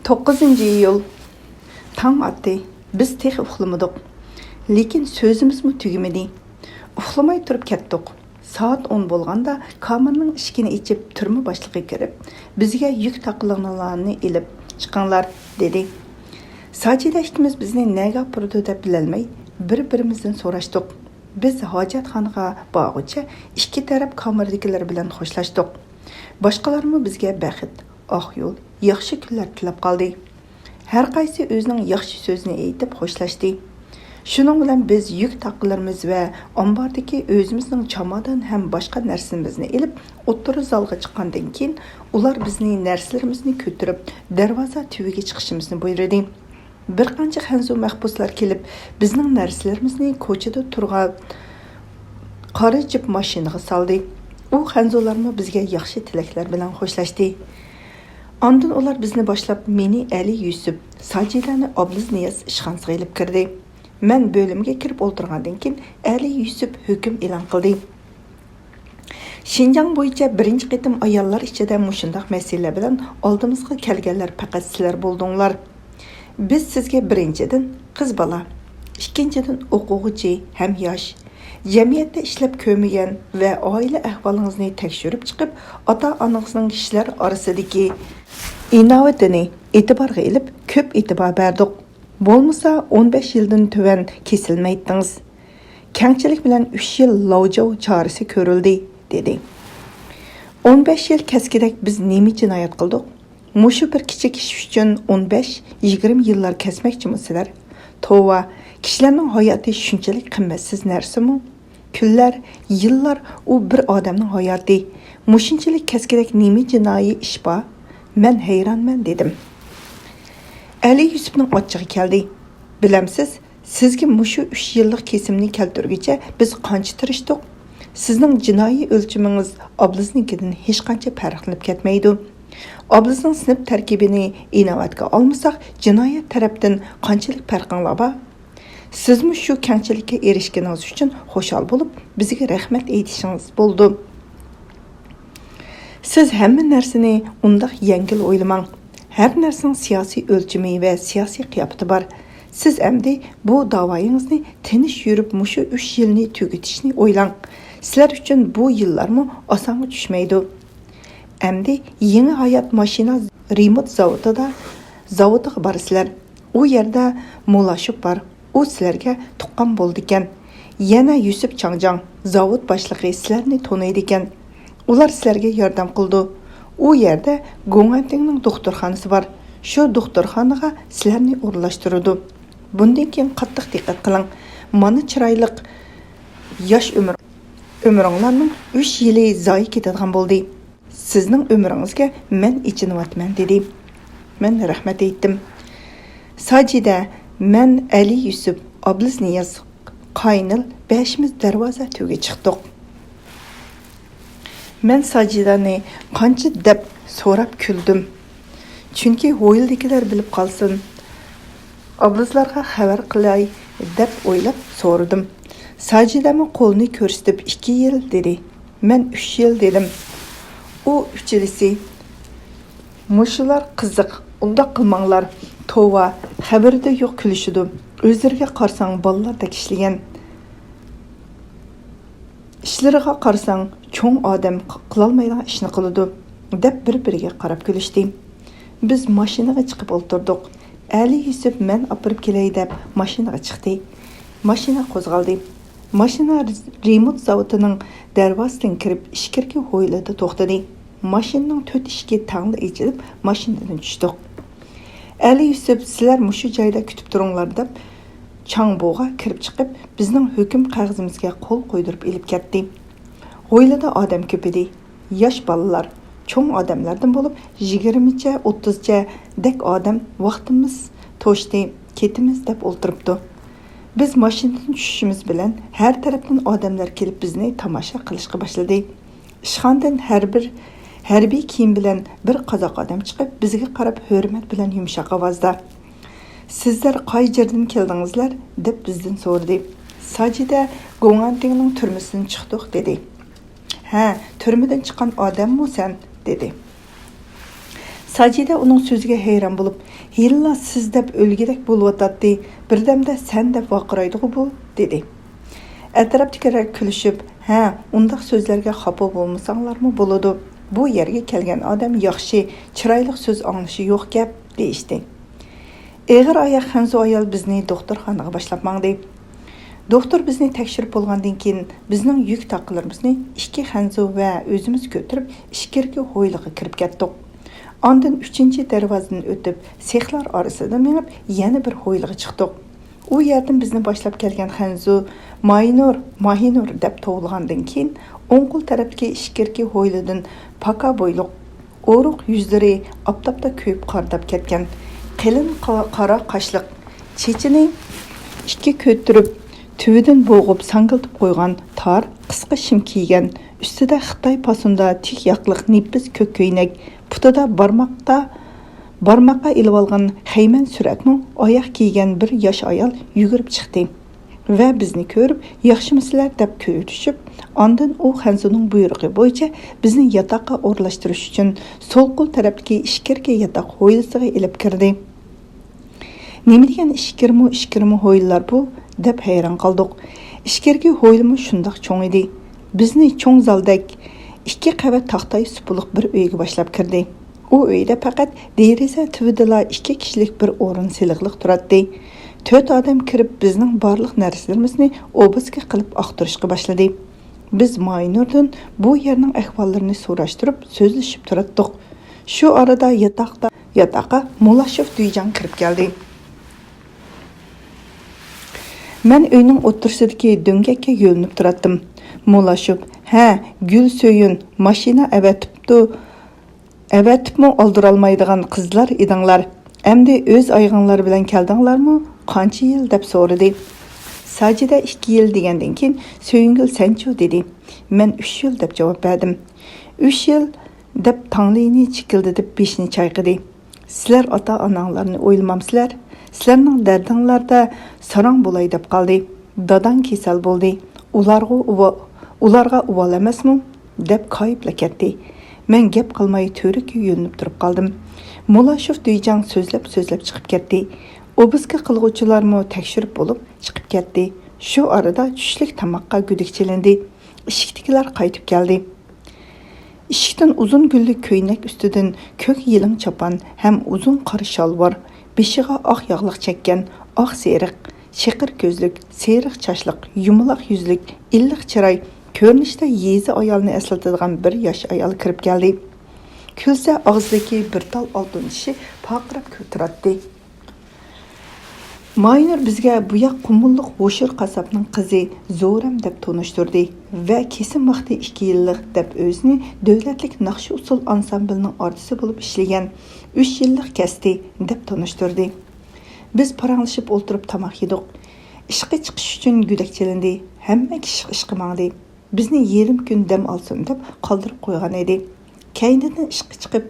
9 iyul Таң атты. Biz tex uxlamadık. Lekin sözümüzmü tügümedi. Uxlamay turib ketdik. Saat 10 bo'lganda kamerning ishkini ichib turma boshlig'i kirib, bizga yuk taqilganlarni ilib chiqinglar dedi. Sajida ikkimiz bizni nega apurdi deb bilolmay bir-birimizdan so'rashdik. Biz hojatxonaga borguncha ikki taraf kameradagilar bilan xo'shlashdik. Boshqalarmi bizga baxit, oq yo'l, yaxshi kunlar tilab qoldi. Har qaysi o'zining yaxshi so'zini aytib xo'shlashdi. Shuning bilan biz yuk taqlarimiz va ombordagi o'zimizning chamodan ham boshqa narsalarimizni ilib o'ttir zalga chiqqandan keyin ular bizning narsalarimizni ko'tarib darvoza tubiga chiqishimizni buyurdi. Bir qancha hanzu mahbuslar kelib bizning narsalarimizni ko'chada turgan qora jip mashinaga soldi. U hanzularmi bizga yaxshi tilaklar bilan xo'shlashdi. Ondan ular bizni boshlab meni Ali Yusuf, Sajidani Obliz Niyaz ishxonasiga ilib kirdi. Men bo'limga kirib o'tirgandan keyin Ali Yusuf hukm e'lon qildi. Şinjan bo'yicha birinchi qitim ayollar ichida mushundaq masala bilan oldimizga kelganlar faqat sizlar bo'ldinglar. Biz sizga birinchidan qiz bola, ikkinchidan o'quvchi ham yosh, jamiyatda ishlab ko'rmagan va oila ahvolingizni tekshirib chiqib, ota-onangizning kishilar orasidagi inovatini e'tiborga ilib ko'p e'tibor berdik. Bo'lmasa 15 yildan tuvan kesilmaydingiz. Kengchilik bilan 3 yil lavjov chorasi ko'rildi, dedi. 15 yil kaskidak biz nima jinoyat qildik? Mushu bir kichik ish uchun 15-20 yillar kesmoqchimisizlar? Tova, kishilarning hayoti shunchalik qimmatsiz narsami? Kunlar, yillar u bir odamning hayoti. Mushunchalik kaskidak nima jinoiy ish bor? Men hayronman, dedim. Ali Yusufning ochig'i keldi. Bilamsiz, sizga mushu 3 yillik kesimni keltirguncha biz qancha tirishdik? Sizning jinoiy o'lchamingiz Obliznikidan hech qancha farqlanib ketmaydi. Oblizning sinf tarkibini inovatga olmasak, jinoyat tarafdan qanchalik farqinglar bor? Sizmi shu kengchilikka erishganingiz uchun xushal bo'lib, bizga rahmat aytishingiz bo'ldi. Siz hamma narsani undaq yengil o'ylamang. Her narsaning siyosiy o'lchami va siyosiy qiyofati bor. Siz endi bu da'voyingizni tinish yurib mushu 3 yilni tugatishni o'ylang. Sizlar uchun bu yillarmi osonga tushmaydi. Endi yangi hayot mashina remont zavodiga borsizlar. U yerda molashib bor. U sizlarga tuqqan bo'ldi ekan. Yana Yusuf Changjang zavod boshlig'i sizlarni taniydi ekan. Ular sizlarga yordam qildi. U yerda Gongantingning doktorxonasi bor. Shu doktorxonaga sizlarni o'rlashtirdi. Bundan keyin qattiq diqqat qiling. Mana chiroyli yosh umringlarning 3 yili zoyi ketadigan bo'ldi. Sizning umringizga men ichinyapman, dedi. Men rahmat aytdim. Sajida, men Ali Yusuf, Obliz Niyaz, Qaynil 5imiz darvoza tugiga chiqdik. Men Sajidani qancha deb so'rab kuldim. Chunki ho'yildagilar bilib qolsin. Oblizlarga xabar qilay deb o'ylab so'radim. Sajidami qo'lni ko'rsatib 2 yil dedi. Men 3 yil dedim. U uchilisi, mushular qiziq, undaq qilmanglar. Tova, xabarda yo'q kulishidi. O'zlariga qarsang bolalardek ishlagan. İşlariga qarsang, cho'ng odam qilolmaydigan ishni qiladi, deb bir-biriga qarab kulishdi. Biz mashinaga chiqib o'tirdik. Ali Yusuf men opirib kelay deb mashinaga chiqdi. Mashina qo'zg'aldi. Mashina remont zavodining darvozasidan kirib, ishkirga ho'ylada to'xtadi. Mashinaning 4 eshigi tangli ochilib, mashinadan tushdik. Ali Yusuf, sizlar mushu joyda kutib turinglar deb Changbo'ga kirib chiqib, bizning hukm qog'ozimizga qo'l qo'ydirib elib ketdi. Ho'ylada odam ko'p edi. Yosh bolalar, cho'ng odamlardan bo'lib 20cha, 30cha dek odam vaqtimiz to'shdi, ketimiz deb o'ltiribdi. Biz mashinadan tushishimiz bilan har tarafdan odamlar kelib bizni tomosha qilishga boshladi. Ishxondan harbiy kiyim bilan bir qozoq odam chiqib, bizga qarab hurmat bilan yumshoq ovozda Sizlar qay yerdan keldingizlar deb bizdan so'radi. Sajida Gongantingning turmasidan chiqdik, dedi. Ha, turmadan chiqqan odammi sen, dedi. Sajida uning so'ziga hayron bo'lib, "Hilla siz deb o'lgidek bo'layotdi, birdamda sen deb vaqiraydi-ku bu", dedi. Atrofdagilar kulishib, "Ha, undaq so'zlarga xafa bo'lmasanglarmi bo'ladi. Bu yerga kelgan odam yaxshi, chiroyli so'z anglishi yo'q gap", deyishdi. Eg'ir oyoq Hanzo ayol bizni doktorxonaga boshlab mangdi. Doktor bizni tekshirib bo'lgandan keyin bizning yuk taqlarimizni 2 Hanzo va o'zimiz ko'tarib ichkirgi hovliga kirib ketdik. Ondan 3-chi darvozadan o'tib, sexlar orasida menib yana bir hovliga chiqdik. U yerdan bizni boshlab kelgan Hanzo Mahinur deb to'g'ilgandan keyin o'ng qo'l tarafdagi ichkirgi hovlidan paka bo'yliq, o'ruq yuzlari oftobda kuyib qardab ketgan, qalin qora qashliq, chechini 2 ko'tirib tüvidən boğub sangıltıb qoyğan tar, qısqa shim kiygan, üstüdə Xitay pasında tik yaqlıq nipis kök köynək, putada barmaqqa ilib alğan xeyman suratning oyoq kiygan bir yosh ayol yugurib chiqdi va bizni ko'rib, "Yaxshimisizlar?" deb ko'rishib, ondan u Hanzoning buyrug'i bo'yicha bizni yotoqqa o'rlashtirish uchun so'l qo'l tarafdagi ishkirga yotoq hovlisiga ilib kirdi. "Nima degan ishkirmi hovlilar bu?" deb hayron qoldik. Ishkirgi hovlimi shundoq cho'ng edi. Bizni cho'ng zaldak 2 qavat taxtay supuliq bir uyga boshlab kirdi. U uyda faqat deraza tuvida 2 kishilik bir o'rin siliqliq turadi. 4 odam kirib bizning barliq narsalarimizni obizga qilib aqtirishga boshladi. Biz Maynurdan bu yerning ahvollarini so'rashtirib, so'zlashib turardik. Shu orada yotoqqa Mulashev Duyjan kirib keldi. Men uyning o'ttirsidagi do'ngakka yo'linib turatdim. Mulashev, "Ha, gul so'yun, mashina avatibmi oldirolmaydigan qizlar edinglar. Endi o'z oyog'inglar bilan keldinglarmi? Qancha yil?" deb so'radi. Sajida 2 yil degandan keyin "So'yingil senchu?" dedi. Men 3 yil deb javob berdim. 3 yil deb tanglini chikildib beshini chayqadi. "Sizlar ota-onanglarni o'ylamamsizlar? Sizlarning dardinglarda sarang bo'lay deb qoldi. Dadang kasal bo'ldi. Ularga uvol emasmi?" deb qayibla ketdi. Men gap qilmay to'riga yo'linib turib qoldim. Mulashev Duyjan so'zlab chiqib ketdi. Obizga qilg'uvchilarmi tekshirib bo'lib chiqib ketdi. Shu orada tushlik tamoqqa gudikchilindi. Eshikdagilar qaytib keldi. Eshikdan uzun gullik ko'ynak ustidan ko'k yilin chopan ham uzun qora shalvar, beshiga oq yog'liq chekkan, oq seriq, chiqir ko'zlik, seriq chashliq, yumaloq yuzlik, illiq chiroy, ko'rinishda yezi ayolni eslatadigan bir yosh ayol kirib keldi. Kulsa og'zidagi bir tal oltin tishi paqirab ko'taradi. Maynur bizga bu yoq qumulliq Voshir qassobning qizi Zo'ram deb tanishtirdi va kesin vaqti 2 yillik deb o'zini davlatlik naqshi usul ansamblining artisi bo'lib ishlagan 3 yillik kasdi deb tanishtirdi. Biz paranglashib o'ltirib tamoq yedik. Ishga chiqish uchun gudakchilindi. Hamma kishi ishga mangdi. Bizni yarim kun dam olsin deb qoldirib qo'ygan edi. Keynidan ishga chiqib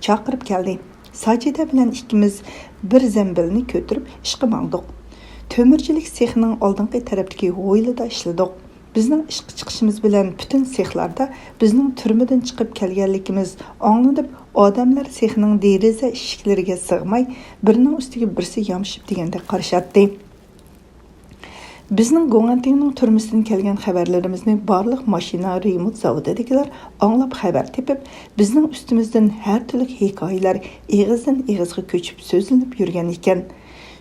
chaqirib keldi. Sajida bilan ikkimiz bir zambilni ko'tarib ishga mangdik. To'mirchilik sexining oldingi tarafdagi hovlida ishladik. Bizning ishga chiqishimiz bilan butun sexlarda bizning turmadan chiqib kelganligimiz anglanib, odamlar sexining deraza eshiklariga sig'may, birining ustiga birisi yomshib deganda qarashatdi. Bizning Go'ngantingning turmisidan kelgan xabarlarimizni barliq mashina remont zavodidagilar anglab xabar tepib, bizning ustimizdan har turli hikoyalar eg'izdan eg'izga ko'chib so'zlanib yurgan ekan.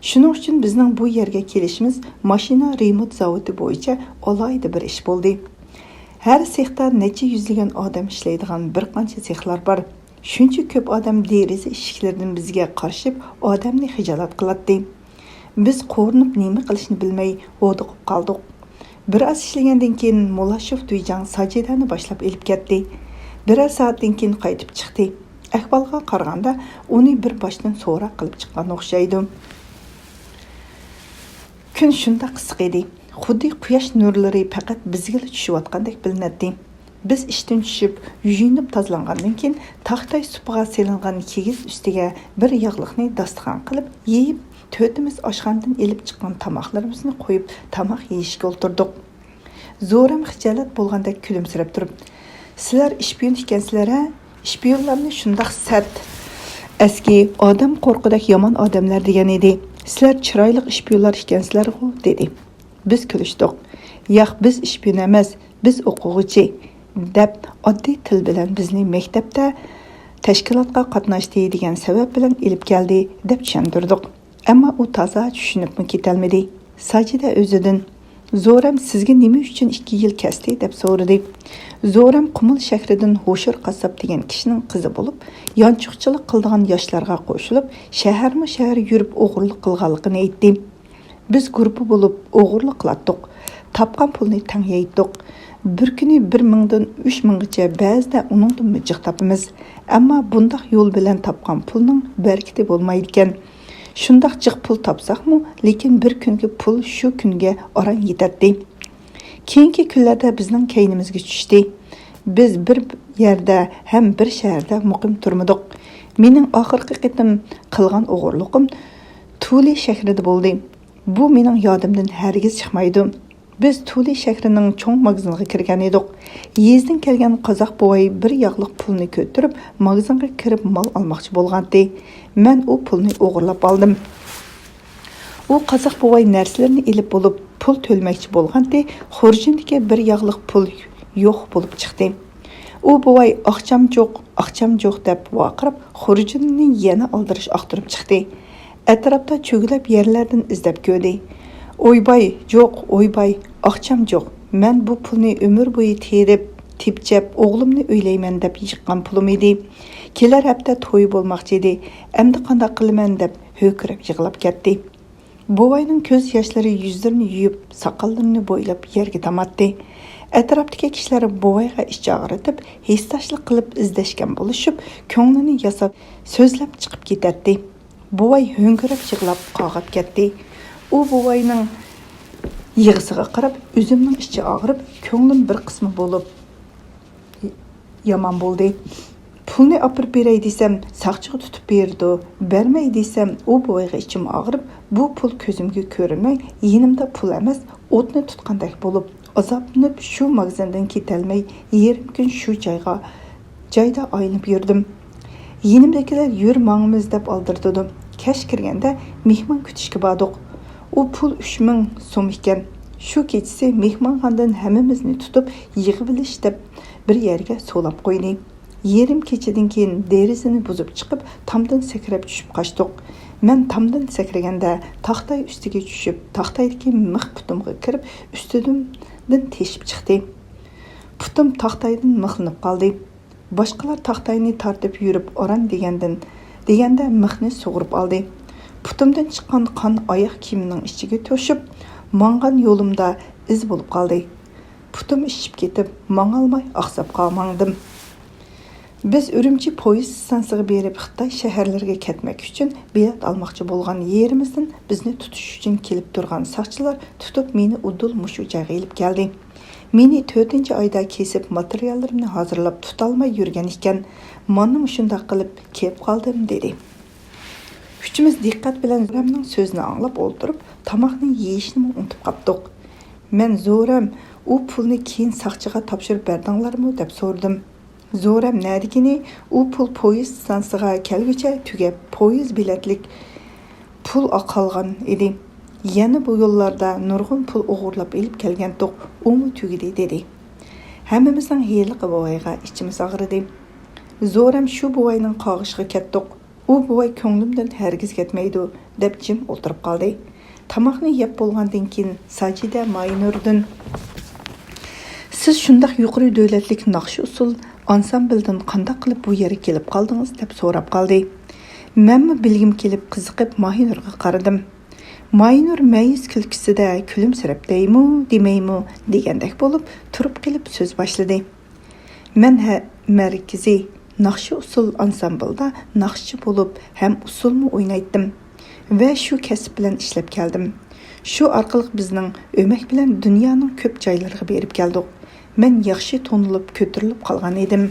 Shuning uchun bizning bu yerga kelishimiz mashina remont zavodi bo'yicha alohida bir ish bo'ldi. Har sexda necha yuzlagan odam ishlaydigan bir qancha sexlar bor. Shuncha ko'p odam deraza eshiklaridan bizga qarshib, odamni xijolat qiladi. Biz qo'rinib nima qilishni bilmay o'diqib qoldik. Biroz ishlagandan keyin Mulashev Duyjan Sajidani boshlab elib ketdi. Biroz soatdan keyin qaytib chiqdi. Ahvolga qaraganda uni bir boshdan so'roq qilib chiqqan o'xshaydi. Kun shunda qisiq edi. Xuddi quyosh nurlari faqat bizga tushayotgandek bilinadi. Biz ishdan tushib, yuyinib tozlangandan keyin taxtay supiga selingan kigiz ustiga bir yog'liqni dasturxon qilib yeyib, to'timiz oshxonadan elib chiqqan tamoqlarimizni qo'yib, tamoq yeyishga o'tirdik. Zo'ram xijolat bo'lgandek kulimsirab turib, "Sizlar ishpiyon ekansizlar-a? Ishpiyonlarni shundoq sart Eski odam qo'rqidek yomon odamlar degan edi. Sizlar chiroyli ishpiyonlar ekansizlar-ku, dedi. Biz kulishdik. Yo'q, biz ishpiyon emas, biz o'quvchi, deb oddiy til bilan bizni maktabda tashkilotga qatnashdi degan sabab bilan ilib keldi deb tushuntirdik. Ammo u toza tushunibmi ketolmadi. Sajida o'zidan Zo'ram sizga nima uchun 2 yil kasdi deb so'radi. Zo'ram Qumul shahridan Ho'shir qassob degan kishining qizi bo'lib, yonchiqchilik qiladigan yoshlarga qo'shilib, shahar yurib o'g'irlik qilganligini aytdi. Biz guruhi bo'lib o'g'irlik qildik. Topgan pulni tangyaydik. Bir kuni 1000 dan 3000 gacha ba'zida uningdan mijiq topamiz. Ammo bundaq yo'l bilan topgan pulning barkati bo'lmaydi ekan. Shundaq jiq pul topsaqmi, lekin bir kunga pul shu kunga oran yetadi. Keyingi kunlarda bizning kaynimizga tushdi. Biz bir yerda ham bir shaharda muqim turmadik. Mening oxirgi qitim qilgan o'g'irliqim Tuli shahrida bo'ldi. Bu mening yodimdan hargiz chiqmaydi. Biz Tuli shahrining cho'ng magaziniga kirgan edik. Yezdan kelgan qozoq bo'yi bir yog'liq pulni ko'tarib, magazinga kirib mol olmoqchi bo'lgandi. Men u pulni o'g'irlab oldim. U qozoq bo'yi narsalarni ilib bo'lib, pul to'lmoqchi bo'lgandi. Xurjindagi bir yog'liq pul yo'q bo'lib chiqdi. U bo'yi oqcham jo'q deb vaqirib, xurjinni yana oldirish oqtirib chiqdi. Atrofda cho'gilab yerlardan izlab ko'rdi. Oybay, oqcham jo'q. Men bu pulni umr bo'yi terib, tipchab, o'g'limni o'ylayman deb yiqqan pulim edi. Kelar hafta to'y bo'lmoqchi edi. Endi qanday qilaman deb ho'kirib yig'lab ketdi. Buvayning ko'z yoshlari yuzlarini yuyib, soqollarini bo'ylab yerga tamatdi. Atrofdagi kishilar buvayga ish og'ritib, hesdashlik qilib izlashgan bo'lishib, ko'nglini yasab, so'zlab chiqib ketadi. Buvay ho'ngirab yig'lab qog'ib ketdi. U buvayning yig'isiga qarab, o'zimning ichi og'rib, ko'nglim bir qismi bo'lib yomon bo'ldi. Pulni olib beray desam, saqchiga tutib berdi. Bermay desam, u buvayga ichim og'rib, bu pul ko'zimga ko'rinmay, yenimda pul emas, o'tni tutqandek bo'lib, azoblanib shu magazindan ketolmay, yarim kun shu joyda aylanib yurdim. Yenimdagilar yur mangimiz deb oldirdim. Kash kirganda mehmon kutishga bordik. U pul 3000 so'm ekan. Shu kechasi mehmonxonadan hammamizni tutib yig'ilish deb bir yerga so'lab qo'ydi. Yerim kechadan keyin derizini buzib chiqib, tomdan sakrab tushib qochdik. Men tomdan sakraganda taxtay ustiga tushib, taxtaydagi mix putumga kirib, ustidan teshib chiqdi. Putum taxtaydan mixlanib qoldi. Boshqalar taxtayni tortib yurib oran deganda mixni sug'urib oldi. Putumdan chiqqan qon oyoq kiyimining ichiga to'shib, mangan yo'limda iz bo'lib qoldi. Putum ishib ketib, mangalmay oqsab qolmandim. Biz Urumchi poyezd stansiyasiga berib Xitoy shaharlariga ketmak uchun bilet almoqchi bo'lgan yerimizdan bizni tutish uchun kelib turgan soqchilar tutib meni udul mushu joyga ilib keldi. Meni 4-oyda kesib materiallarimni hozirlab tutolmay yurgan ekan, "Mana shunday qilib kelib qoldim" dedi. Üçümüz diqqat bilan Zo'ramning so'zini anglab o'ltirib, tomoqni yeyishni unutib qopdik. Men Zo'ram, u pulni keyin saqchiga topshirib berdinglarmi deb so'radim. Zo'ram nerdigini, u pul poyezd stansiyasiga kelguncha tugab, poyezd biletlik pul qolgan edi. Yana bu yo'llarda nurg'un pul o'g'irlab elib kelgandik, umi tugidi dedi. Hammamizning hiyliqi buvayga ichimiz og'ridi. Zo'ram shu buvayning qog'ishiga ketdik. U buvay ko'nglimdan hargiz ketmaydi deb jim o'tirib qoldi. Tomoqni yeb bo'lgandan keyin Sajida Maynurdan "Siz shundaq yuqori davlatlik naqshi usul ansambldan qanday qilib bu yerga kelib qoldingiz?" deb so'rab qoldi. Menmi bilgim kelib qiziqib Maynurga qaradim. Maynur mayus kulkisida kulimsirab demaymi degandek bo'lib turib kelib so'z boshladi. Men markaziy naqshi usul ansamblda naqshchi bo'lib ham usulni o'ynaydim va shu kasb bilan ishlab keldim. Shu orqali bizning o'mak bilan dunyoning ko'p joylariga berib keldik. Men yaxshi tonilib, ko'tarilib qolgan edim.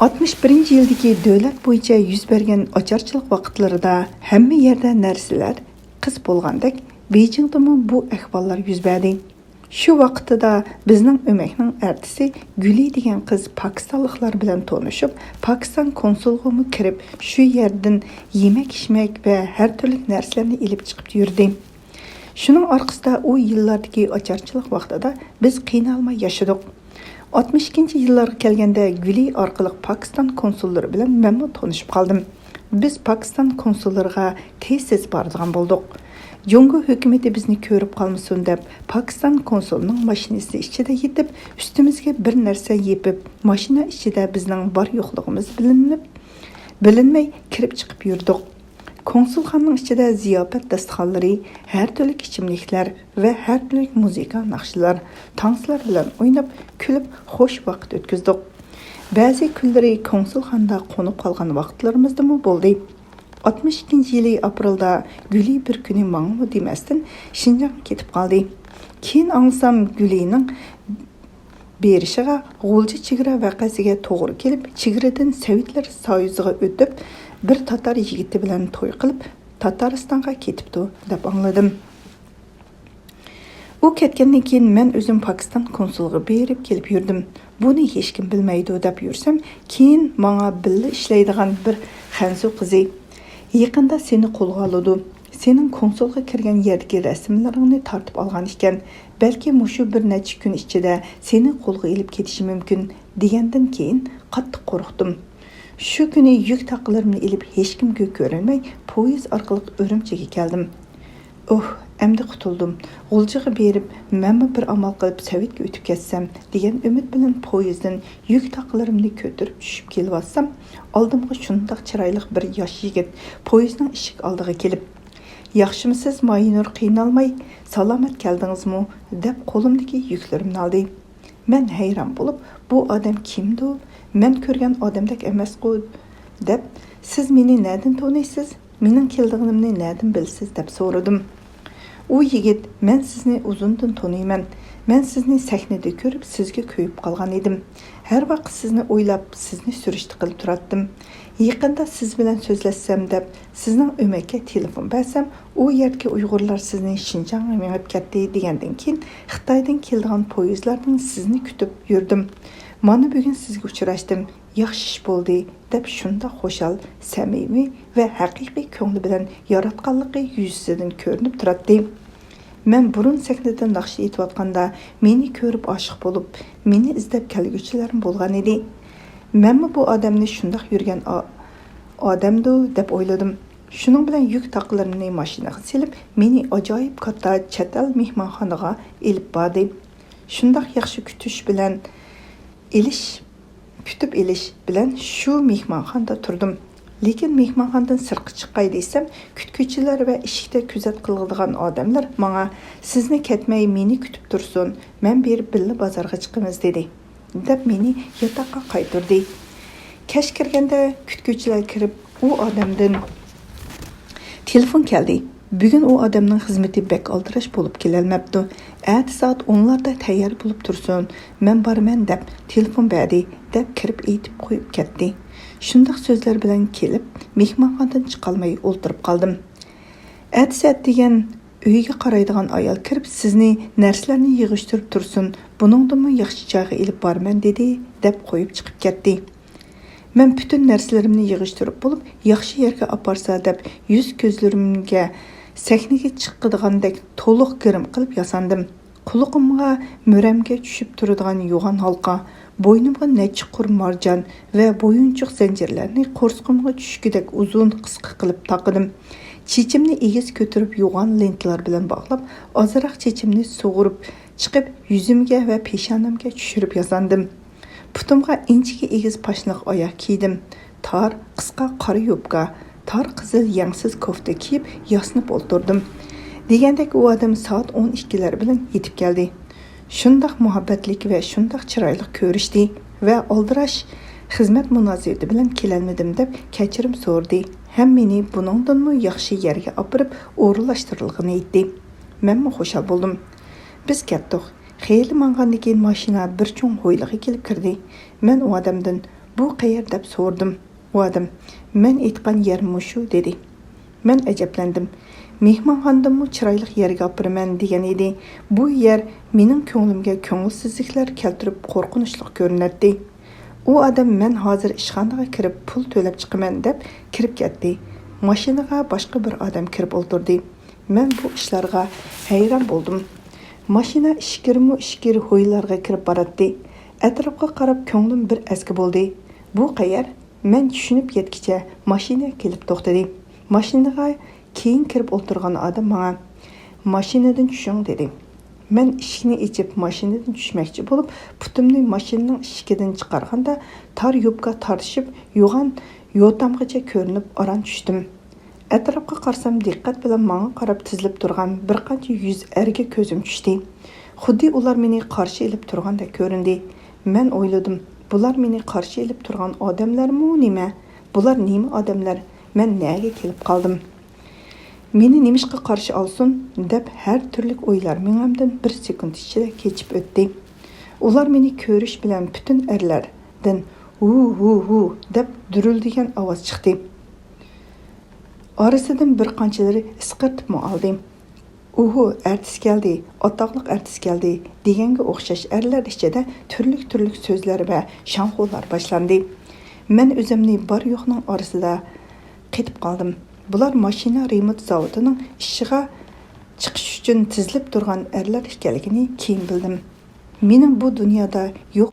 61-yildagi davlat bo'yicha yuz bergan ocharchilik vaqtlarida hamma yerda narsalar qiz bo'lgandek, Beyjingdami bu ahvollar yuz berdi. Shu vaqtida bizning o'makning artisi Guli degan qiz pokistonliklar bilan tanishib, Pokiston konsulxonasiga kirib, shu yerdan yemak-ichmak va har turli narsalarni olib chiqib yurdi. Shuning orqasida u yillardagi ocharchilik vaqtida biz qiynalmay yashadik. 62-yillarga kelganda Guli orqali Pokiston konsullari bilan men tanishib qoldim. Biz Pokiston konsullariga tez boradigan bo'ldik. Jungo hukumati bizni ko'rib qolmasin deb, Pokiston konsulining mashinasi ichida yetib, ustimizga bir narsa yepib, mashina ichida bizning bor yo'qligimiz bilinmay kirib chiqib yurdik. Konsulxonaning ichida ziyofat dasturxonlari, har turli ichimliklar va har turli musiqa naqshilar, tanslar bilan o'ynab, kulib, xo'sh vaqt o'tkazdik. Ba'zi kunlari konsulxonada qo'nib qolgan vaqtlarimizda bo'ldi. 62-yili aprelda Guli bir kuni mangmu demasdan Şinjanga ketib qoldi. Keyin angsam Gulining berishiga G'ulji chegara vaqasiga to'g'ri kelib, chegaradan Sovetlar Soyuziga o'tib, bir tatar yigiti bilan to'y qilib, Tataristonga ketibdi deb angladim. U ketgandan keyin men o'zim Pokiston konsuliga berib kelib yurdim. Buni hech kim bilmaydi deb yursam, keyin menga billa ishlaydigan bir Xanzu qizi yaqinda seni qo'lga oladi. Sening konsulga kirgan yerdagi rasmlaringni tortib olgan ekan. Balki mushu bir necha kun ichida seni qo'lga olib ketishi mumkin degandan keyin qattiq qo'rqdim. Shu kuni yuk taqlarimni olib hech kimga ko'rinmay poyezd orqali Urumchiga keldim. Endi qutuldim. G'uljiga berib, men bir amal qilib Sovetga o'tib ketsam degan umid bilan poyezddan yuk taqlarimni ko'tarib tushib kelyapsam, oldimga shundoq chiroyli bir yosh yigit poyezdning eshik oldiga kelib, "Yaxshimisiz, Mayinur, qiynalmay, salomat keldingizmi?" deb qo'limdagi yuklarimni oldi. Men hayron bo'lib, "Bu odam kimdi? Men ko'rgan odamdek emas-ku" deb, "Siz meni nerdan taniysiz? Mening kelganimni nerdan bilsiz?" deb so'radim. U yigit, "Men sizni uzundan tanıyman. Men sizni sahnada ko'rib, sizga ko'yib qolgan edim. Har vaqt sizni o'ylab, sizni surishti qilib turatdim. Yaqinda siz bilan so'zlashsam deb, sizning o'makka telefon bersam, u yerga Uyg'urlar sizni Şinjanga minib ketdi degandan keyin Xitoydan kelgan poyezdlardan sizni kutib yurdim. Mana bugun sizga uchrashdim. Yaxshi ish bo'ldi" deb shunda xo'shal, samimiy va haqiqiy ko'ngli bilan yaratganligi yuzidan ko'rinib turadi. Men burun sahnadan naqsh etayotganda meni ko'rib oshiq bo'lib, meni izlab kelguvchilarim bo'lgan edi. Menmi bu odamni shundoq yurgan odamdi deb o'yladim. Shuning bilan yuk taqlarimni mashinaga silib, meni ajoyib katta chatal mehmonxonaga elib bordi. Shundoq yaxshi kutib elish bilan shu mehmonxonada turdim. Lekin mehmonxonadan sirtqa chiqay desam, kutuvchilar va eshikda kuzat qiladigan odamlar menga "Sizni ketmay meni kutib tursin, men berib billa bozorga chiqamiz" dedi. deb meni yotoqqa qaytardi. Kech kirganda kutuvchilar kirib, u odamdan telefon keldi. Bugun u odamning xizmati bek aldirash bo'lib kelolmabdi. Erta soat 10larda tayyor bo'lib tursin, men borman deb telefon berdi, deb kirib aytib qo'yib ketdi. Shundoq so'zlar bilan kelib, mehmonxonadan chiqolmay o'ltirib qoldim. Erta soat degan uyga qaraydigan ayol kirib, "Sizni narsalarni yig'ishtirib tursin, buningdanmi yaxshi joyga ilib borman" dedi, deb qo'yib chiqib ketdi. Men bütün narsalarimni yig'ishtirib bo'lib, yaxshi yerga aparsa deb yuz ko'zlarimga sahnaga chiqadigandek to'liq kirim qilib yasandim. Quloqimga mo'ramga tushib turadigan yo'g'on halqa, bo'ynimga necha qur marjon va bo'yinchoq zanjirlarni qo'rsqimga tushgidek uzun qisqa qilib taqdim. Chechimni egiz ko'tarib yo'g'on lentlar bilan bog'lab, ozroq chechimni sug'urib chiqib, yuzimga va peshonamga tushirib yasandim. Putumga inchiki egiz pashliq oyoq kiydim. Tor, qisqa qora yubka, tor qizil yangsiz kofta kiyib yasnib o'ltirdim. Degandek u odam soat 12lar bilan yetib keldi. Shundoq muhabbatlik va shundoq chiroyli ko'rishdi va oldirash xizmat munosabati bilan kelolmadim deb kechirim so'rdi. Ham meni buningdanmi yaxshi yerga opirib o'rinlashtirilganini aytdi. Menmi xushal bo'ldim. Biz ketdik. Xeyli mangandan keyin mashina bir cho'ng ho'yliga kelib kirdi. Men u odamdan "Bu qayer?" deb so'rdim. U odam "Men aytgan yer mushu" dedi. Men ajablandim. mehmonxonadamı chiroyli yerga opiraman degan edi. Bu yer mening ko'nglimga ko'ngilsizliklar keltirib qo'rqinchli ko'rinadi. U odam men hozir ishxonaga kirib pul to'lab chiqaman deb kirib ketdi. Mashinaga boshqa bir odam kirib o'tirdi. Men bu ishlarga hayron bo'ldim. Mashina ishkir hoylarga kirib boradi. Atrofga qarab ko'nglim bir eski bo'ldi. Bu qayer? Men tushunib yetkicha mashina kelib to'xtadi. Mashinaga keyin kirib o'tirgan odam menga mashinadan tushing dedi. Men eshikni ochib mashinadan tushmoqchi bo'lib, putimni mashinaning eshigidan chiqarganda tor yubka tortishib, yo'g'on yo'tamgacha ko'rinib oran tushdim. Atrofga qarsam diqqat bilan menga qarab tizilib turgan bir qancha yuz erga ko'zim tushdi. Xuddi ular meni qarshi ilib turgandek ko'rindi. Men o'yladim, bular meni qarshi ilib turgan odamlarmi nima? Bular nima odamlar? Men nega kelib qoldim? Meni nimishqa qarshi olsin deb har turli o'ylar menimdan bir sekund ichida kechib o'tdi. Ular meni ko'rish bilan butun erlardan hu deb durildigan ovoz chiqdi. Orasidan bir qanchaları isqirtib oldim. Artist keldi, otoqliq artist keldi deganga o'xshash erlar ichida turli so'zlar va shanxo'lar boshlandi. Men o'zimni bor yo'qning orasida qetib qoldim. Bular mashina remont zavodining ishiga chiqish uchun tizilib turgan erlar ekanligini keyin bildim. Mening bu dunyoda yo'q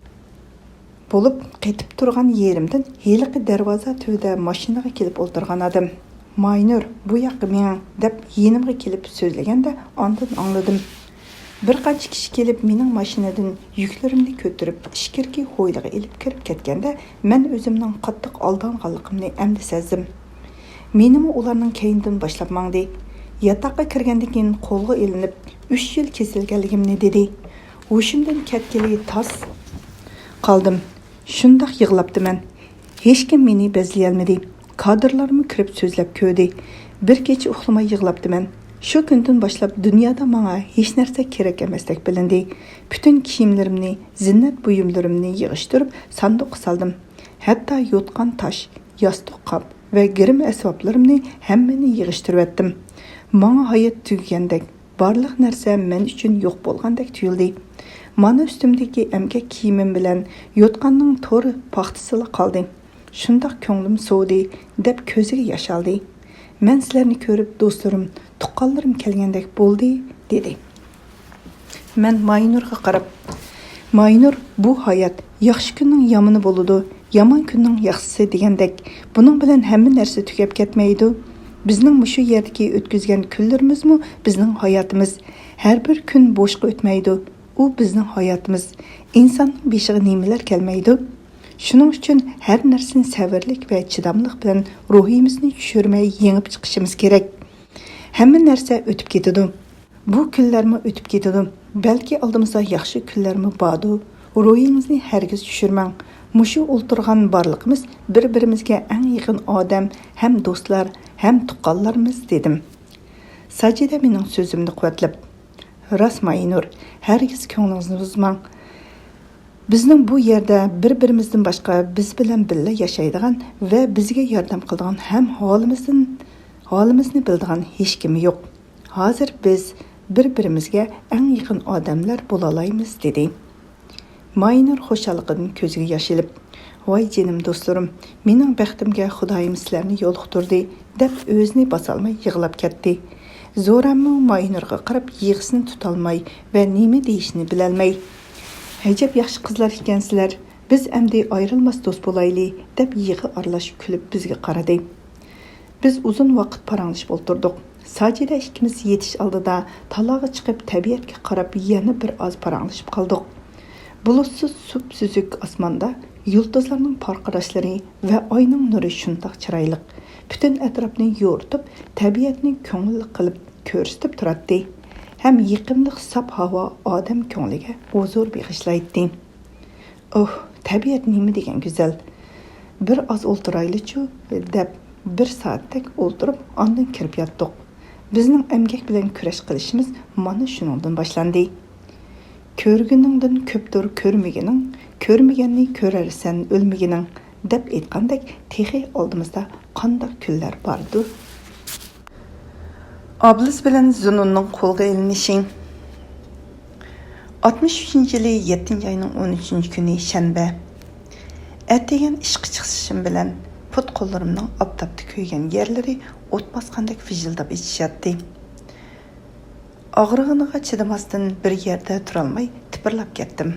bo'lib qetib turgan yerimdan heliqi darvoza tövda mashinaga kelib o'tirgan edim. Maynur, bu yoqqa men deb yenimga kelib so'zlaganda ondan angladim. Bir qancha kishi kelib mening mashinadan yuklarimni ko'tarib ishkirki hoyliga ilib kirib ketganda men o'zimning qattiq aldanganligimni endi sezdim. Menimi ularning keyindan boshlab mangdi. Yotoqqa kirgandan keyin qo'lga ilinib 3 yil kesilganligimni dedi. Hushimdan ketgili tas qoldim. Shundoq yig'labdiman. Hech kim meni bezlayolmadi. Kadrlarımı kirib so'zlab ko'rdi. Bir kecha uxlamay yig'labdiman. Shu kundan boshlab dunyoda menga hech narsa kerak emasdek bilindi. Bütün kiyimlarimni, zinnat buyumlarimni yig'ishtirib sanduqqa soldim. Hatto yotgan tosh, yostiq qop va girim asboblarimni hammani yig'ishtirib etdim. Menga hayot tugagandek, barliq narsa men uchun yo'q bo'lgandek tuyuldi. Mana ustimdagi emgak kiyimim bilan yotganning to'ri paxtasida qoldim. Shundoq ko'nglim sovdi deb ko'ziga yosh oldi. Men sizlarni ko'rib do'stlarim, tuqqanlarim kelgandek bo'ldi dedi. Men Maynurga qarab, Maynur, bu hayot yaxshi kunning yomoni bo'ladi, yomon kunning yaxshisi degandek, buning bilan hamma narsa tugab ketmaydi. Bizning mushu yerdagi o'tkazgan kunlarimizmi bizning hayotimiz. Har bir kun bo'shqa o'tmaydi. U bizning hayotimiz. Insonning beshiga nimalar kelmaydi? Shuning uchun har narsani sabrlik va chidamlik bilan ruhimizni tushirmay yengib chiqishimiz kerak. Hamma narsa o'tib ketadi. Bu kunlarmi o'tib ketadi. Balki oldimizda yaxshi kunlarmi bordi. Ruhingizni hargiz tushirmang. Mushu o'ltirgan barliqimiz bir-birimizga eng yaqin odam, ham do'stlar, ham tuqqanlarimiz dedim. Sajida mening so'zimni quvvatlab, "Rost Maynur, hargiz ko'nglingizni buzmang. Bizning bu yerda bir-birimizdan boshqa biz bilan birga yashaydigan va bizga yordam qiladigan ham holimizni biladigan hech kim yo'q. Hozir biz bir-birimizga eng yaqin odamlar bo'la olamiz" dedi. Maynur xushalligidan ko'ziga yosh ilib, "Voy jinim do'stlarim, mening baxtimga Xudoyim sizlarni yo'liqtirdi" deb o'zini bosolmay yig'lab ketdi. Zo'rammo Maynurga qarab yig'isini tutolmay va nima deyishni bilolmay, "Ajab yaxshi qizlar ekansizlar. Biz endi ayrilmas do'st bo'layli" deb yig'i aralashib kulib bizga qaradi. Biz uzun vaqt paranglashib o'tirdik. Sajida ikkimiz yetish oldida taloga chiqib tabiatga qarab yana bir oz paranglashib qoldik. Bulutsiz sup-suzuk osmonda yulduzlarning parqirashlari va oyning nuri shundoq chiroyli. Butun atrofni yo'ritib, tabiatni ko'ngilli qilib ko'rsatib turadi. Hem yıkımlıq sap hava odam ko'ngliga huzur bag'ishlaydi. Tabiat nima degan güzel. Bir az o'ltirayli-chu deb bir soatdek o'ltirib, ondan kirib yotdik. Bizning emgak bilan kurash qilishimiz mana shuningdan boshlandi. Ko'rguningdan ko'pdir ko'rmagining, ko'rmaganni ko'rarsan o'lmagining deb aytgandek, texi oldimizda qanday kunlar bordi. Ablis bilan Zununning qo'lga ilinishi. 63-yili 7-oyning 13-kuni shanba. Ertagan ishqa chiqishim bilan put qo'llarimning obdobda kuygan yerlari o't bosgandek vijildab ichishyapti. Og'rig'iniga chidamasdan bir yerda turolmay tipirlab ketdim.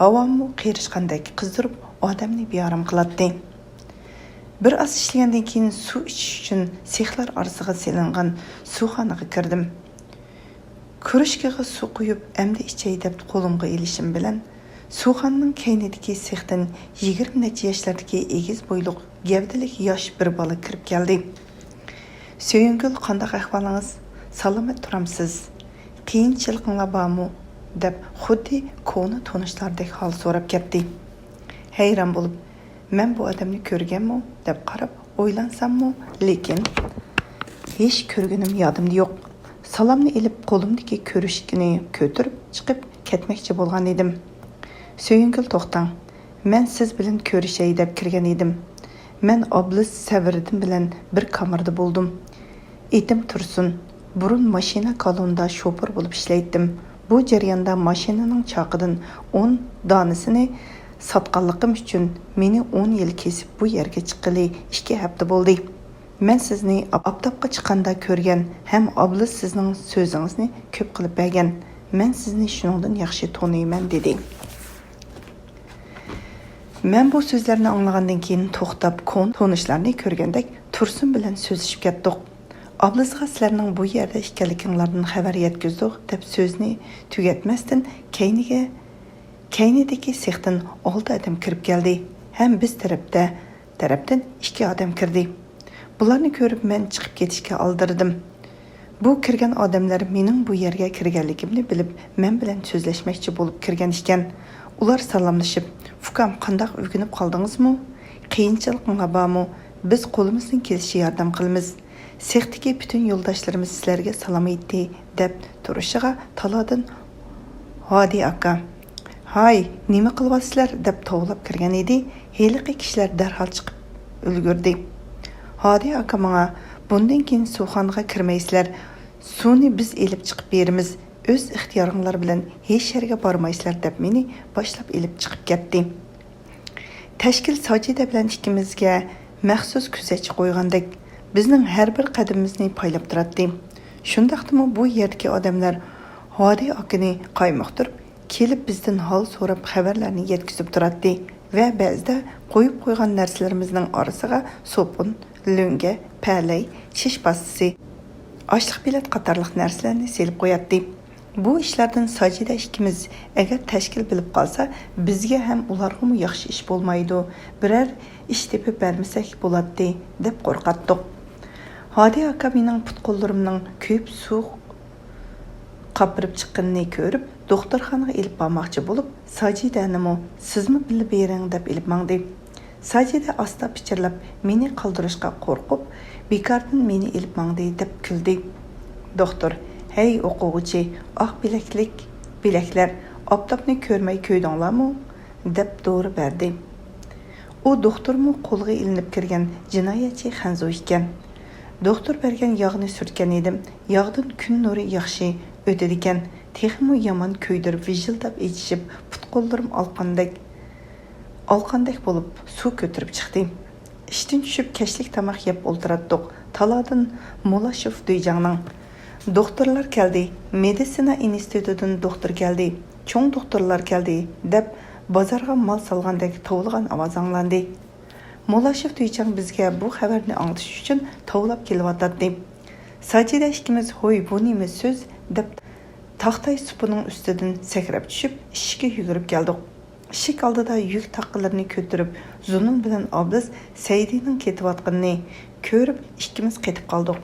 Havomu qiyirishgandek qizdirib odamni beorom qiladi. Bir oz ishlagandan keyin suv ichish uchun sexlar orasiga selingan suvxonaga kirdim. Kurishkaga suv quyib, endi ichay deb qo'limga ilishim bilan suvxonaning keynidagi sexdan 20 necha yoshlardagi egiz bo'yliq, gavdalik yosh bir bola kirib keldi. "Söyüngül, qanday ahvolingiz? Salomat turamsiz? Qiyinchiliginglar bormi?" deb xuddi ko'ni tanishlardek hol so'rab ketdi. Hayron bo'lib, "Men bu odamni ko'rganmi?" deb qarab o'ylansammi, lekin hech ko'rganim yodimda yo'q. Salamni ilib qo'limdagi ko'rishkini ko'tarib chiqib ketmoqchi bo'lgan edim. "Söyüngül, to'xtang. Men siz bilan ko'rishay deb kirgan edim. Men Oblis Saviriddin bilan bir kamarda bo'ldim. Etim Tursun. Burun mashina kolonida shoför bo'lib ishlaydim. Bu jarayonda mashinaning chaqidan 10 donasini sotganligim uchun meni 10 yil kesib bu yerga chiqqili 2 hafta bo'ldi. Men sizni obdobga chiqqanda ko'rgan, ham Oblis sizning so'zingizni ko'p qilib bergan. Men sizni shuningdan yaxshi taniyman" dedi. Men bu so'zlarni anglagandan keyin to'xtab, tanishlarni ko'rgandek Tursun bilan so'zlashib ketdik. "Oblisga sizlarning bu yerda ekanliginglardan xabar yetkazdik" deb so'zni tugatmasdan keynidagi sexdan 6 odam kirib keldi. Ham biz tarafdan 2 odam kirdi. Bularni ko'rib men chiqib ketishga oldirdim. Bu kirgan odamlar mening bu yerga kirganligimni bilib, men bilan so'zlashmoqchi bo'lib kirgan ekan. Ular salomlashib, "Fukam, qanday o'rganib qoldingizmi? Qiyinchiliklar bormi? Biz qo'limizdan kelishicha yordam qilamiz. Sexdagi butun yo'ldoshlarimiz sizlarga salom aytdi" deb turishiga taladan "Hadi aka, hay, nima qilyapsizlar?" deb tovlab kirgan edi. Heliqi kishilar darhol chiqib ulgurdi. "Hadi aka, menga bundan keyin suvxonaga kirmaysizlar. Suvni biz elib chiqib beramiz. O'z ixtiyoringlar bilan hech yerga bormaysizlar" deb meni boshlab elib chiqib ketdi. Tashkil Sajida bilan ikkimizga maxsus kuzatchi qo'ygandek bizning har bir qadamimizni poylab turadi. Shundaqdimi bu yerdagi odamlar Hodi akini qaymoqtirib kelib bizdan hol so'rab xabarlarni yetkazib turadi va ba'zida qo'yib qo'ygan narsalarimizning orasiga sopun, lo'nga, palay, shish pastasi, ochliq bilet qatorliq narsalarni selib qo'yadi. Bu ishlardan Sajida ikkimiz agar tashkil bilib qolsa, bizga ham ularga yaxshi ish bo'lmaydi, biror ish tepib bermasak bo'ladi deb qo'rqatdik. Hodi aka mening put qo'llarimning ko'p suv qapirib chiqqanini ko'rib, doktorxonaga ilib bormoqchi bo'lib, Sajidanimi "Sizmi bilib bering" deb ilib mangdi. Sajida asta pichirlab, meni qoldirishga qo'rqib, bekordan meni ilib mangdi deb kuldi. Doktor, "Hey o'quvchi, bilaklar, obdobni ko'rmay ko'ydinglarmi?" deb dori berdi. U doktormu qo'lga ilinib kirgan jinoyatchi Xanzo ekan. Doktor bergan yog'ni surtgan edim. Yog'dan kun nuri yaxshi o'tadi ekan. Texmo yomon ko'ydirib vijildab ichishib, put qo'llarim olqandek bo'lib suv ko'tirib chiqdi. Ishdan tushib kashlik tamoq yeb o'ltirdik. Taladan Molashov Duyjangning doktorlar keldi. Meditsina institutidan doktor keldi. Cho'ng doktorlar keldi deb bozorga mol solgandek tovlagan ovoz anglandi. Molashov Duyjang bizga bu xabarni anglatish uchun tovlab kelyotdi. Sajida ikkimiz "Hoy, bu nima so'z?" deb taxtay supining ustidan sakrab tushib, ishga yugurib keldik. Ishik oldida yuk taqqalarini ko'tarib, Zunun bilan Oblis Saydining ketayotganini ko'rib, ikkimiz ketib qoldik.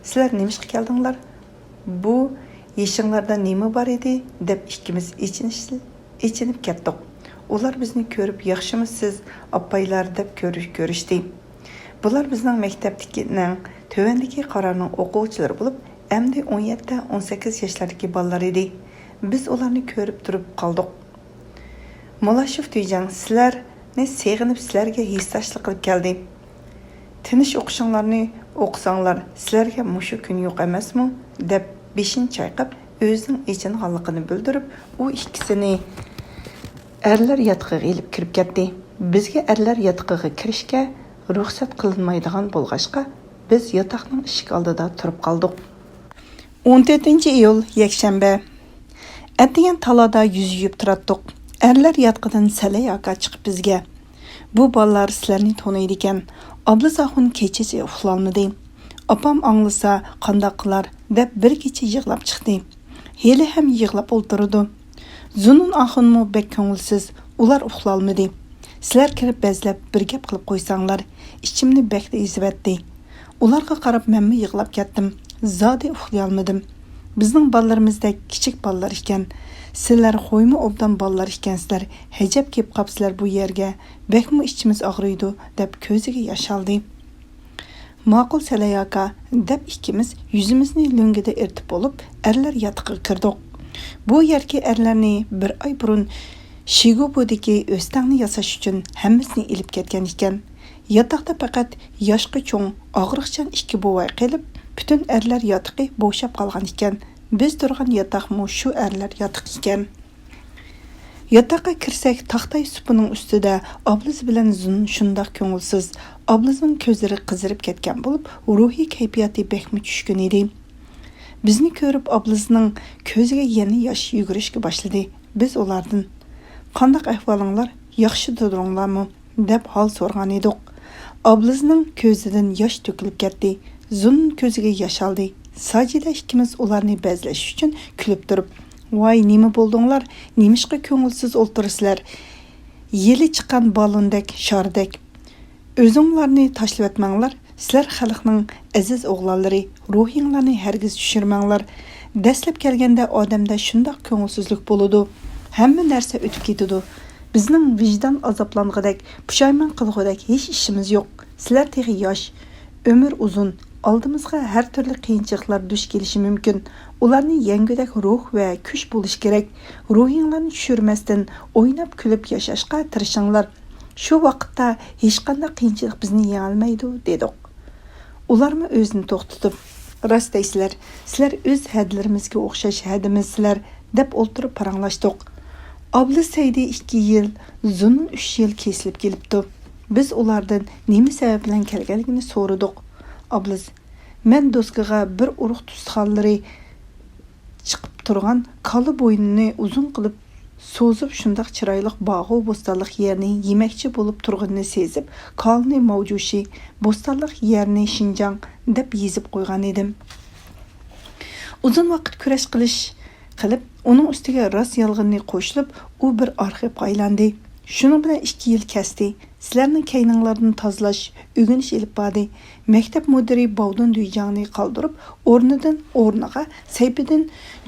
"Sizlar nimishqa keldinglar? Bu yeshinglarda nima bor edi?" deb ikkimiz ichinib ketdik. Ular bizni ko'rib, "Yaxshimisiz, opaylar" deb ko'rishdi. Bular bizning maktabdagining tövendagi qarorning o'quvchilari bo'lib, endi 17-18 yoshlardagi bolalar edi. Biz ularni ko'rib turib qoldik. Molashov Duyjang, "Sizlarni seg'inib sizlarga hissashlik qilib keldi. Tinish o'qishinglarni o'qisanlar sizlarga mushu kun yo'q emasmi deb beshin chayqab o'zining echinganligini bildirib u ikkisini erlar yotqiga ilib kirib ketdi. Bizga erlar yotqiga kirishga ruxsat qilinmaydigan bo'lg'achqa biz yotoqning eshik oldida turib qoldik. 14-iyul yakshanba. Atdigan talada yuz yuyib turatdik. Erlar yotqidan Salay aka chiqib bizga. Bu bolalar sizlarni tanıydı ekan. Ablazaxun kechasi uxlolmadi. Apam anglasa qandoq qilar deb bir kecha yig'lab chiqdi. Hali ham yig'lab o'ltirdi. Zunun axunmu bek ko'ngilsiz, ular uxlolmadi. Sizlar kirib bezlab bir gap qilib qo'ysanglar, ichimni bekda ezibdi. Ularga qarab menmi yig'lab ketdim. Zodi uxlay olmadim. Bizning bolalarimizdek kichik bolalar ekan. Sizlar qo'yma obdan bolalar ekansizlar. Hajab kelib qapsizlar bu yerga. Bekmi ichimiz og'riydi deb ko'ziga yosh oldi. Ma'qul Salay aka deb ikkimiz yuzimizni lo'ngida irtib olib, erlar yotiqiga kirdik. Bu yerga erlarni bir oy burun Shigobodagi o'stangni yasash uchun hammasini ilib ketgan ekan. Yotoqda faqat yoshqa cho'ng, og'riqchan ikki buvay qilib, butun erlar yotiqi bo'shab qolgan ekan. Biz turgan yotoqmi shu erlar yotiq ekan. Yotoqqa kirsak, taxtay supining ustida Ablis bilan Zun shundoq ko'ngilsiz, Ablisning ko'zlari qizirib ketgan bo'lib, ruhiy kayfiyati bekmi tushgan edi. Bizni ko'rib Ablisning ko'ziga yana yosh yugurishga boshladi. Biz ulardan "Qanday ahvolinglar? Yaxshi turinglarmi?" deb hol so'ragan edik. Ablisning ko'zidan yosh to'kilib ketdi. Zun ko'ziga yosh oldi. Sajida ikkimiz ularni bezlash uchun kulib turib, "Voy, nima bo'ldinglar? Nimishqa ko'ngilsiz o'ltirsizlar? Yeli chiqqan balondek, shardek. O'zinglarni tashlab etmanglar. Sizlar xalqning aziz o'g'lonlari, ruhinglarni hargiz tushirmanglar. Dastlab kelganda odamda shundoq ko'ngilsizlik bo'ladi. Hamma narsa o'tib ketadi. Bizning vijdon azoblang'idak, pushaymon qilg'idak hech ishimiz yo'q. Sizlar texi yosh, umr uzun. Oldimizga har turli qiyinchiliklar duch kelishi mumkin. Ularni yengidek ruh va kuch bo'lish kerak. Ruhinglarni tushirmasdan o'ynab kulib yashashga tirishinglar. Shu vaqtda hech qanday qiyinchilik bizni yengolmaydi dedik. Ularmi o'zini to'xtatib, "Rost deysizlar, sizlar o'z hadlarimizga o'xshash hadimizsizlar" deb o'ltirib paranglashdik. Ablis Saydi 2 yil, Zunun 3 yil kesilib kelibdi. Biz ulardan nima sabab bilan kelganligini so'radik. Ablis, "Men do'stga bir urug' tustxonlari chiqib turgan kali bo'ynini uzun qilib so'zib shundoq chiroyli bog'u bo'stonliq yerni yemakchi bo'lib turganini sezib, kalni mavjushi bo'stonliq yerni Shinjang deb yezib qo'ygan edim. Uzun vaqt kurash qilib, uning ustiga rost yolg'onni qo'shilib, u bir arxivga aylandi. Shuning bilan 2 yil kesdi. Sizlarning kayninglarni tozalash, o'g'inish ilib bordi. Maktab mudiri Bovdun Duyjangni qoldirib, o'rniga Sayfiddin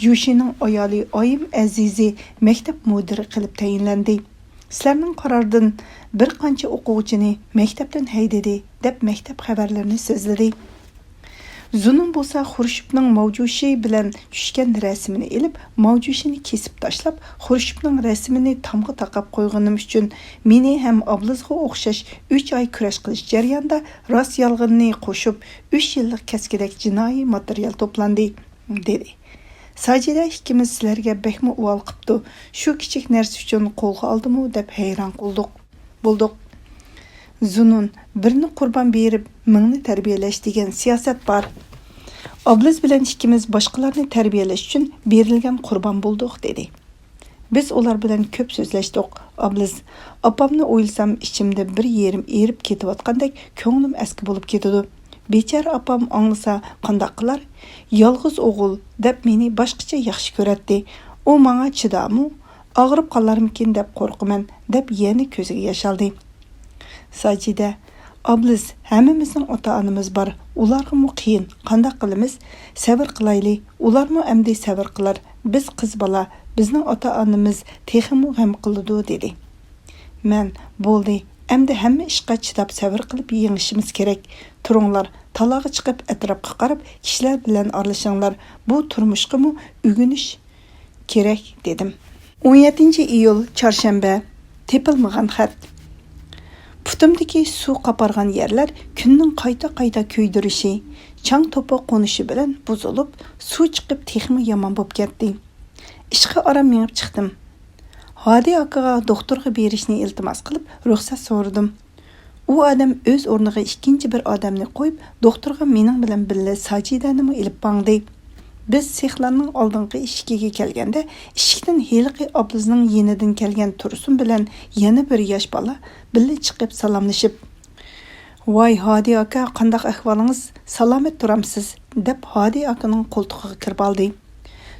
Jushining ayoli Oyim Azizi maktab mudiri qilib tayinlandi. Sizlarning qarordan bir qancha o'quvchini maktabdan haydadi deb maktab xabarlarini so'zladi. Zunun bo'lsa Xurshibning Mavjushi bilan tushgan rasmini ilib, Mavjushini kesib tashlab, Xurshibning rasmini tomga taqab qo'yganim uchun meni ham Ablisga o'xshash 3 oy kurash qilish jarayonida rost yolg'onni qo'shib 3 yillik kaskidek jinoiy material to'plandi, dedi. Sajida ikkimiz sizlarga bekmi uvol qipti. Shu kichik narsa uchun qo'lga oldimi deb hayron bo'ldik. Zunun birini qurbon berib, mingni tarbiyalash degan siyosat bor. Ablis bilan ikkimiz boshqalarni tarbiyalash uchun berilgan qurbon bo'ldik, dedi. Biz ular bilan ko'p so'zlashdik. Ablis, opamni o'ylasam ichimda bir yerim erib ketayotgandek ko'nglim aski bo'lib ketadi. Bechara opam anglasa qanday qilar? Yolg'iz o'g'il deb meni boshqacha yaxshi ko'radi. U menga chidamu, og'rib qolarmikin deb qo'rqaman deb yana ko'ziga yosh oldi. Sajida, Ablis, hammamizning ota-onamiz bor. Ularga qiyin. Qanday qilamiz? Sabr qilayli. Ularmi amdi sabr qilar. Biz qiz bola, bizning ota-onamiz texmi g'am qiladi, dedi. Men bo'ldi. Amdi hamma ishga chidab sabr qilib yengishimiz kerak. Turinglar, talaga chiqib atrofga qarab, kishilar bilan aralashinglar. Bu turmushqami o'g'inish kerak, dedim. 17-iyul chorshanba. Tepilmagan xat. Putumdaki suv qapargan yerler kunning qayta köydürüşü, çang topa qo'nishi bilan buzilib, suv chiqib texmi yomon bo'lib ketdi. Ishga aram minib chiqdim. Hadi akaga doktorga berishni iltimos qilib, ruxsat so'radim. U odam o'z o'rniga ikkinchi bir odamni qo'yib, doktorga mening bilan birga Sajidanimi ilib bangdi. Biz sexlarning oldingi eshigiga kelganda, eshikdan heliqi oblizning yenidan kelgan Tursun bilan yana bir yosh bola birga chiqib salomlashib, "Voy Hadi aka, qandaq ahvolingiz? Salomat turamsiz?" deb Hadi akaning qo'ltig'iga kirib oldi.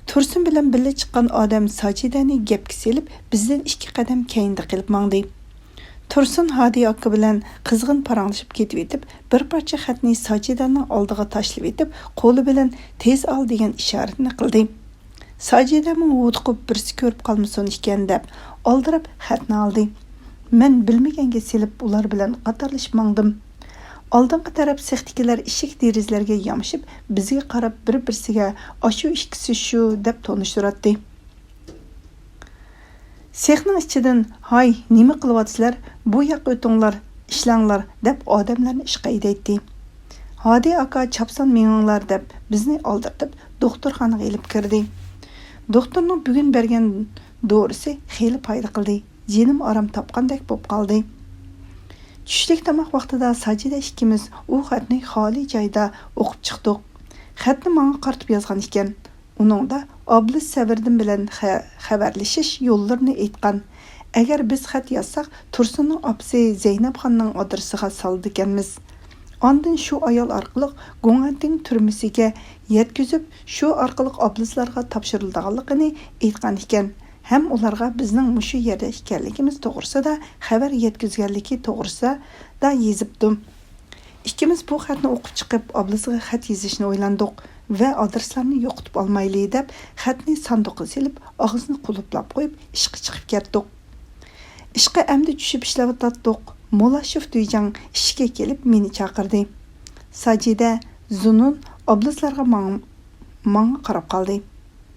Tursun bilan birga chiqqan odam Sajidani gapga selib, bizdan 2 qadam keyinda qilib mangdi. Tursun Hadi aka bilan qizg'in paranglashib ketib etib, bir parcha xatni Sajidaning oldiga tashlab etib, qo'li bilan tez ol degan ishoratni qildi. Sajidamning o'tqib birsi ko'rib qolmasin ekan deb oldirab xatni oldi. Men bilmaganga selib ular bilan qatorlashib mangdim. Oldingi taraf sextikilar eshik derizlarga yamishib, bizga qarab bir-birsiga "Ashu ikkisi shu" deb tonishtiratdi. Sexning ichidan "Hay, nima qilyapsizlar? Bu yoqqa o'tinglar, ishlanglar" deb odamlarni ishga haydaydi. Hadi aka chapsan meninglar deb bizni oldirtib, doktorxonaga ilib kirdi. Doktorning bugun bergan dorisi xeyli foyda qildi. Jinim aram topgandek bo'lib qoldi. Tushlik tomoq vaqtida Sajida ikkimiz u xatni xoli joyda o'qib chiqdik. Xatni menga qartib yozgan ekan. Uningda Oblis Sabirdin bilan xabarlashish yo'llarini aytgan. Agar biz xat yozsak, Tursunning opsi Zeynab xonning adresiga soldi ekanmiz. Ondan shu ayol orqali Go'nganting turmisiga yetkazib, shu orqali oblislarga topshirilganligini aytgan ekan. Hem ularga bizning mushu yerda ekanligimiz to'g'risida xabar yetkazganligi to'g'risida da yezibdim. Ikkimiz bu xatni o'qib chiqib, oblisiga xat yozishni o'ylandik va adreslarni yo'qotib olmayli deb xatni sanduqqa silib, og'izni quluplab qo'yib, ishga chiqib ketdik. Ishga amdi tushib ishlayotdik. Molashev Duyjang ishga kelib meni chaqirdi. Sajida, Zunun oblislarga menga qarab qoldi.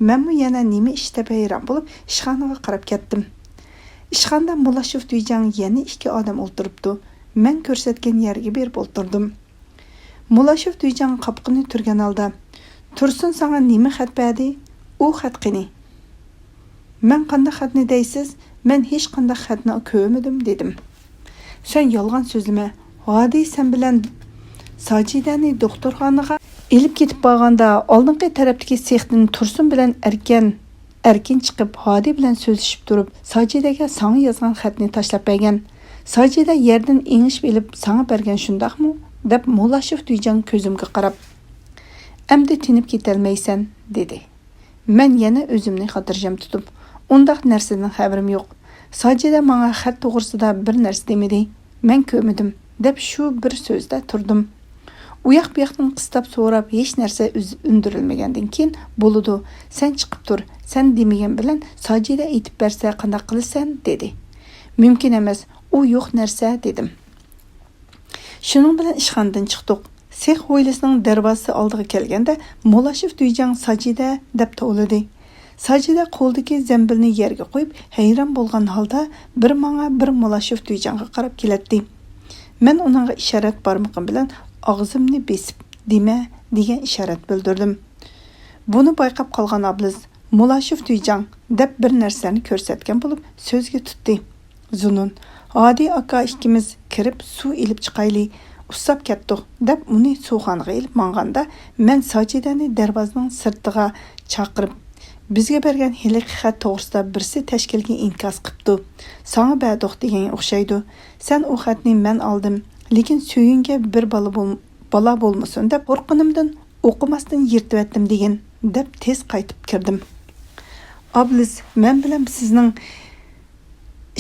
Men yana nima ishda bayram bo'lib, ishxonaga qarab ketdim. Ishxonada Molashev Duyjang yana 2 odam o'tiribdi. Men ko'rsatgan yerga berib o'tirdim. Molashev Duyjang qapqini turgan holda, "Tursun sana nima xat berdi? U xat qani?" "Men qanday xatni deysiz? Men hech qanday xatni ko'rmadim" dedim. "Sen yolg'on so'zlama. Hadi sen bilan Sajidani doktorxonaga elib ketib borganda oldingi tarafdagi sexdan Tursun bilan erkin chiqib Hadi bilan so'zlashib turib, Sajidaga sana yozgan xatni tashlab bergan. Sajida yerdan engishib elib sana bergan shundaqmi?" deb Molashev Duyjang ko'zimga qarab, "Endi tinib ketolmaysan" dedi. Men yana o'zimni xotirjam tutib, "Undaq narsadan xabarim yo'q. Sajida menga xat to'g'risida bir narsa demadi. Men ko'rmadim" deb shu bir so'zda turdim. U yoq bu yoqdan qistab so'rab, hech narsa undirilmagandan keyin "Bo'ladi, sen chiqib tur. Sen demagan bilan Sajida aytib bersa qanday qilasan" dedi. "Mumkin emas, u yo'q narsa" dedim. Shuning bilan ishxonadan chiqdik. Sex hovlisining darvozasi oldiga kelganda Molashev Duyjang Sajida deb to'ladi. Sajida qo'ldagi zambilni yerga qo'yib, hayron bo'lgan holda bir menga bir Molashev Duyjangga qarab keladi. Men uningga ishorat barmoqim bilan og'zimni besib, "Dema" degan ishorat bildirdim. Buni bayqab qolgan oblis Molashev Duyjang deb bir narsani ko'rsatgan bo'lib, so'zga tutdi. "Zunun, Hadi aka ikkimiz kirib suv ilib chiqayli, usab ketdik" deb uni suvxonaga ilib manganda, men Sajidani darvozaning sirtiga chaqirib, "Bizga bergan heliq xat to'g'risida birsi tashkilga inkos qilibdi. Sana berdik degan o'xshaydi. Sen u xatni men oldim, lekin suyunga bir bola bo'lmasin deb qo'rqinimdan o'qimasdan yirtib etdim" degan deb tez qaytib kirdim. "Oblis, men bilan sizning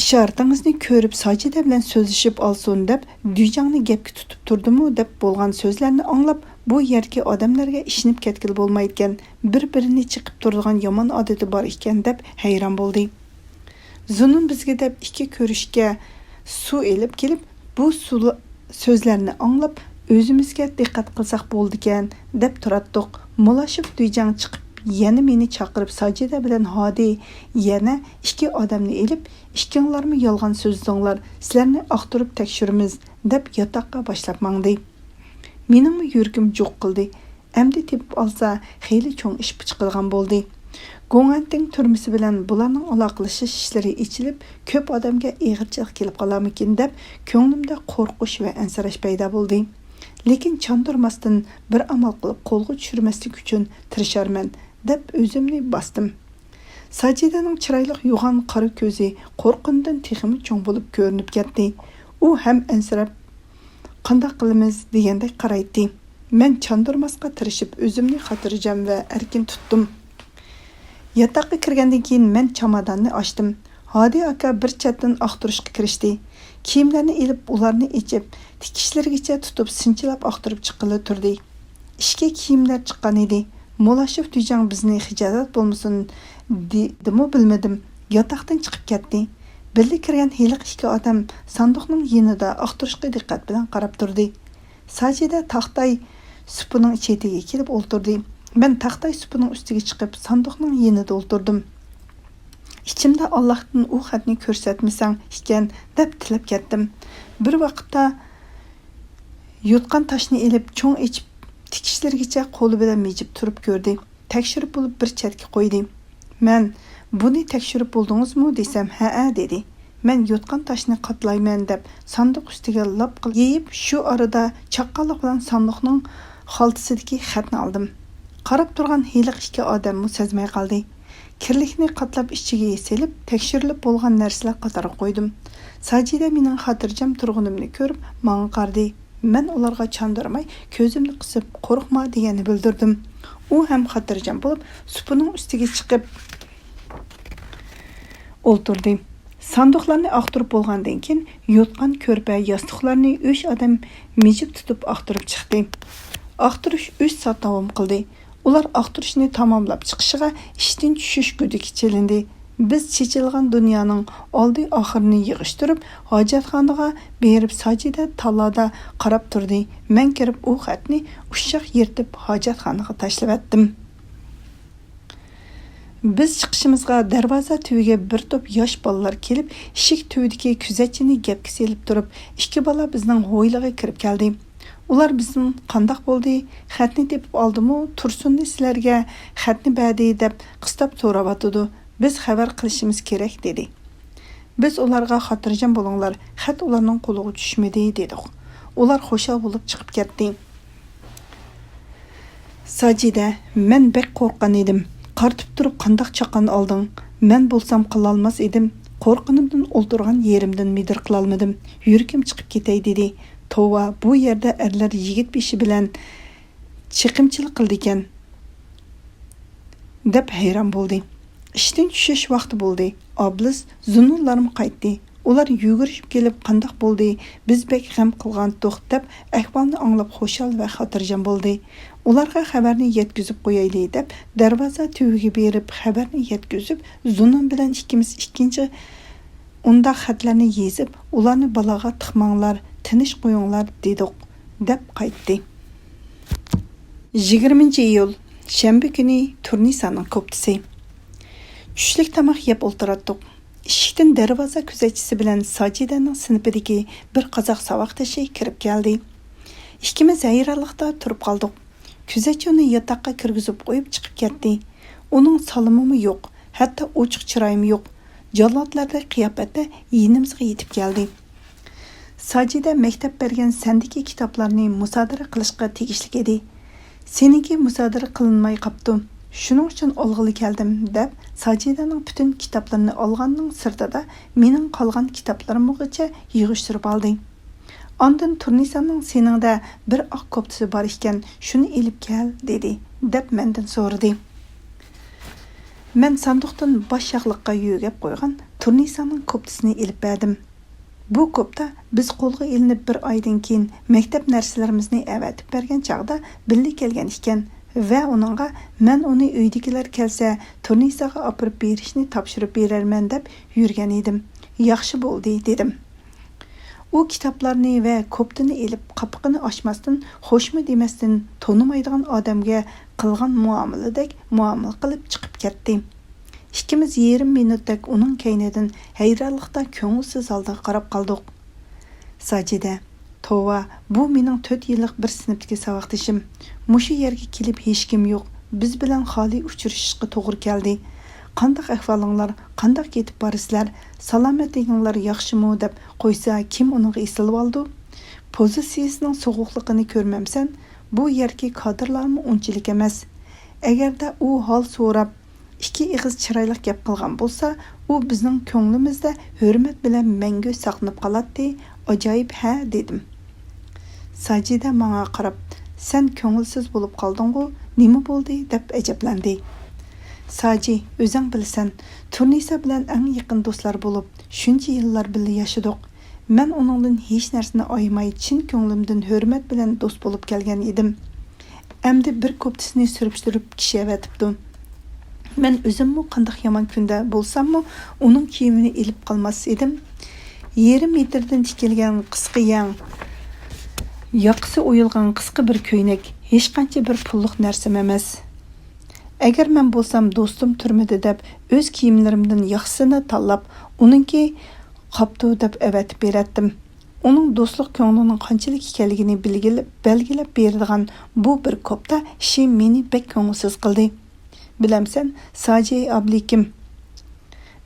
ishoratingizni ko'rib Sajida bilan so'zlashib olsin deb Duyjangni gapga tutib turdimu" deb bo'lgan so'zlarni anglab, bu yerga odamlarga ishinib ketgil bo'lmaydigan, bir-birini chiqib turadigan yomon odati bor ekan deb hayron bo'ldi. Zunun bizga deb 2 ko'rishga suv elib kelib, bu so'zlarni anglab, o'zimizga diqqat qilsak bo'ldi ekan deb turatdik. Molashev Duyjang chiqib yana meni chaqirib Sajida bilan Hadi yana ikki odamni elib, "Ikkinglarmi yolg'on so'zdinglar, sizlarni aqtirib tekshiramiz" deb yotoqqa boshlab mangdi. Meningmi yuragim jo'q qildi. Әмді tepib olsa, xeyli cho'ng ish chiqilgan bo'ldi. Go'nganting turmisi bilan bularning aloqalashish ishlari ichilib, ko'p odamga eg'irchilik kelib qolarmikin deb ko'nglimda qo'rqish va ansirash paydo bo'ldi. Lekin chandurmasdan bir amal qilib qo'lga tushirmaslik uchun tirisharman deb o'zimni bosdim. Sajidaning chiroyli yo'g'on qora ko'zi qo'rqindan texmi cho'ng bo'lib ko'rinib ketdi. U ham ansirab, "Qanday qilamiz?" degandek qaraydi. Men chandurmasqa tirishib o'zimni xotirjam va erkin tutdim. Yotoqqa kirgandan keyin men chamadonni ochdim. Hadi aka bir chatdan aqtirishga kirishdi. Kiyimlarni ilib, ularni ichib, tikishlargacha tutib sinchilab aqtirib chiqili turdi. Ishga kiyimlar chiqqan edi. Mo'lashib tujang bizni hijolat bo'lmasin dedimi bilmadim. Yotoqdan chiqib ketdi. Birga kirgan heliq ikki odam sandiqning yonida aqtirishga diqqat bilan qarab turdi. Sajida taxtay supining chetiga kelib o'ltirdi. Men taxtay supining ustiga chiqib sandiqning yonida o'ltirdim. Ichimda Allohdan u xatni ko'rsatmasang ekan deb tilab ketdim. Bir vaqtda yutqan toshni elib cho'ng ichib tikishlargacha qo'li bilan mejib turib ko'rdi. Tekshirib bo'lib bir chetga qo'ydi. Men "Buni tekshirib bo'ldingizmi?" desam, "Ha" dedi. Men yutqan toshni qatlayman deb sandiq ustiga lap qilib yeyib, shu orada chaqqonlik bilan sandiqning xaltasidagi xatni oldim. Qarab turgan heliq ikki odamni sezmay qoldi. Kirlikni qatlab ichiga yeselib, tekshirilib bo'lgan narsalar qatoriga qo'ydim. Sajida mening xotirjam turg'unimni ko'rib, menga qaradi. Men ularga chandurmay, ko'zimni qisib, "Qo'rqma" deganini bildirdim. U ham xotirjam bo'lib, supining ustiga chiqib o'ltirdi. Sandiqlarni aqtirib bo'lgandan keyin yotgan ko'rpa yostiqlarni 3 odam mejib tutib aqtirib chiqdi. Aqtirish 3 soat davom qildi. Ular aqtirishni tamomlab chiqishiga ishdan tushish gudiki chelindi. Biz chechilgan dunyoning oldi oxirini yig'ishtirib, hojatxonaga berib Sajida talada qarab turdi. Men kirib u xatni ushshaq yirtib hojatxonaga tashlab etdim. Biz chiqishimizga darvoza tuviga bir to'p yosh bolalar kelib, eshik tuvidagi kuzatchini gapga selib turib, ikki bola bizning hovliga kirib keldi. Ular bizning qandoq bo'ldi? Xatni tepib oldimi? Tursunni sizlarga xatni berdi deb qistab so'rayotdi. Biz xabar qilishimiz kerak dedi. Biz ularga xotirjam bo'linglar, xat ularning qo'liga tushmadi dedik. Ular xushal bo'lib chiqib ketdi. Sajida, men bek qo'rqqan edim. Qartib turib qandoq chaqan olding? Men bo'lsam qilolmas edim. Qo'rqinimdan o'ltirgan yerimdan midir qilolmadim. Yuragim chiqib ketay dedi. Tova, bu yerda erlar yigit beshi bilan chiqimchilik qildi ekan deb hayron bo'ldi. Ishdan tushish vaqti bo'ldi. Oblis zununlarim qaytdi. Ular yugurishib kelib qandoq bo'ldi? Biz bek g'am qilgan to'xt deb ahvolni anglab xo'shal va xotirjam bo'ldi. Ularga xabarni yetkazib qo'yaylik deb darvoza tuviga berib xabarni yetkazib, zunun bilan ikkimiz ikkinchi unda xatlarni yezib, ularni balaga tiqmanglar, tinish qo'yinglar dedik deb qaytdi. 20-iyul shanba kuni Turnisaning ko'ptisi. Tushlik tomoq yeb o'ltirdik. Eshikdan darvoza kuzatchisi bilan Sajidaning sinfidagi bir qozoq savoqdashi kirib keldi. Ikkimiz hayronlikda turib qoldik. Kuzatchi uni yotoqqa kirgizib qo'yib chiqib ketdi. Uning salimi yo'q, hatto ochiq chiroyim yo'q. Jallodlardek qiyofatda yinimizga yetib keldi. Sajida maktab bergan sandiki kitoblarni musodara qilishga tegishli edi. Seniki musodara qilinmay qopti. Shuning uchun olg'ili keldim deb Sajidaning butun kitoblarini olganning sirtida mening qolgan kitoblarimgacha yig'ishtirib oldi. Ondan Turnisaning seningda bir oq koptisi bor ekan, shuni elib kel dedi deb mendan so'radi. Men sandiqdan boshliqqa yugab qo'ygan Turnisaning koptisini elib berdim. Bu kopta biz qo'lga ilinib bir oydan keyin maktab narsalarimizni avatib bergan chaqda birga kelgan ekan va uningga men uni uydagilar kelsa Turnisaga olib berishni topshirib berarman deb yurgan edim. Yaxshi bo'ldi dedim. u kitoblarni va ko'ptini elib qapqini ochmasdan xo'shmi demasdan tonimaydigan odamga qilgan muomaladek muomala qilib chiqib ketdi. Ikkimiz 20 minutdak uning kaynidan hayronlikda ko'ngilsiz holda qarab qoldik. Sajida, tova, bu mening 4 yillik bir sinfdagi saboqdishim. Mushu yerga kelib hech kim yo'q. Biz bilan xoli uchrashishga to'g'ri keldi. Qandaq ahvolinglar, qandaq ketib borisizlar, salomatliginglar yaxshimi deb qo'ysa, kim uningga esilib oldi? Pozitsiyasining so'g'uqligini ko'rmamsan, bu yerga kadrlarmi unchalik emas. Agarda u hol so'rab, ikki ig'iz chiroyli gap qilgan bo'lsa, u bizning ko'nglimizda hurmat bilan mangu saqlanib qoladi. Ajoyib ha dedim. Sajida menga qarab, sen ko'ngilsiz bo'lib qolding-ku, nima bo'ldi deb ajablandi. Saji, o'zing bilsan, Turnisa bilan eng yaqin do'stlar bo'lib, shuncha yillar birga yashadik. Men uningdan hech narsani oymay, chin ko'nglimdan hurmat bilan do'st bo'lib kelgan edim. Endi bir ko'ptisini surishtirib kishavatibdi. Men o'zimmi qanday yomon kunda bo'lsammi, uning kiyimini ilib qolmas edim. 20 metrdan tikilgan qisqa yang, yoqisi o'yilgan qisqa bir ko'ynak, hech qancha bir pulliq narsa emas. Agar men bo'lsam do'stim turmadi deb o'z kiyimlarimdan yaxshisini tanlab, uningki qopdi deb avatib beratdim. Uning do'stlik ko'nglining qanchalik ekanligini belgilab beradigan bu bir kopda ishi meni bek ko'ngilsiz qildi. Bilamsan, Saji ablikim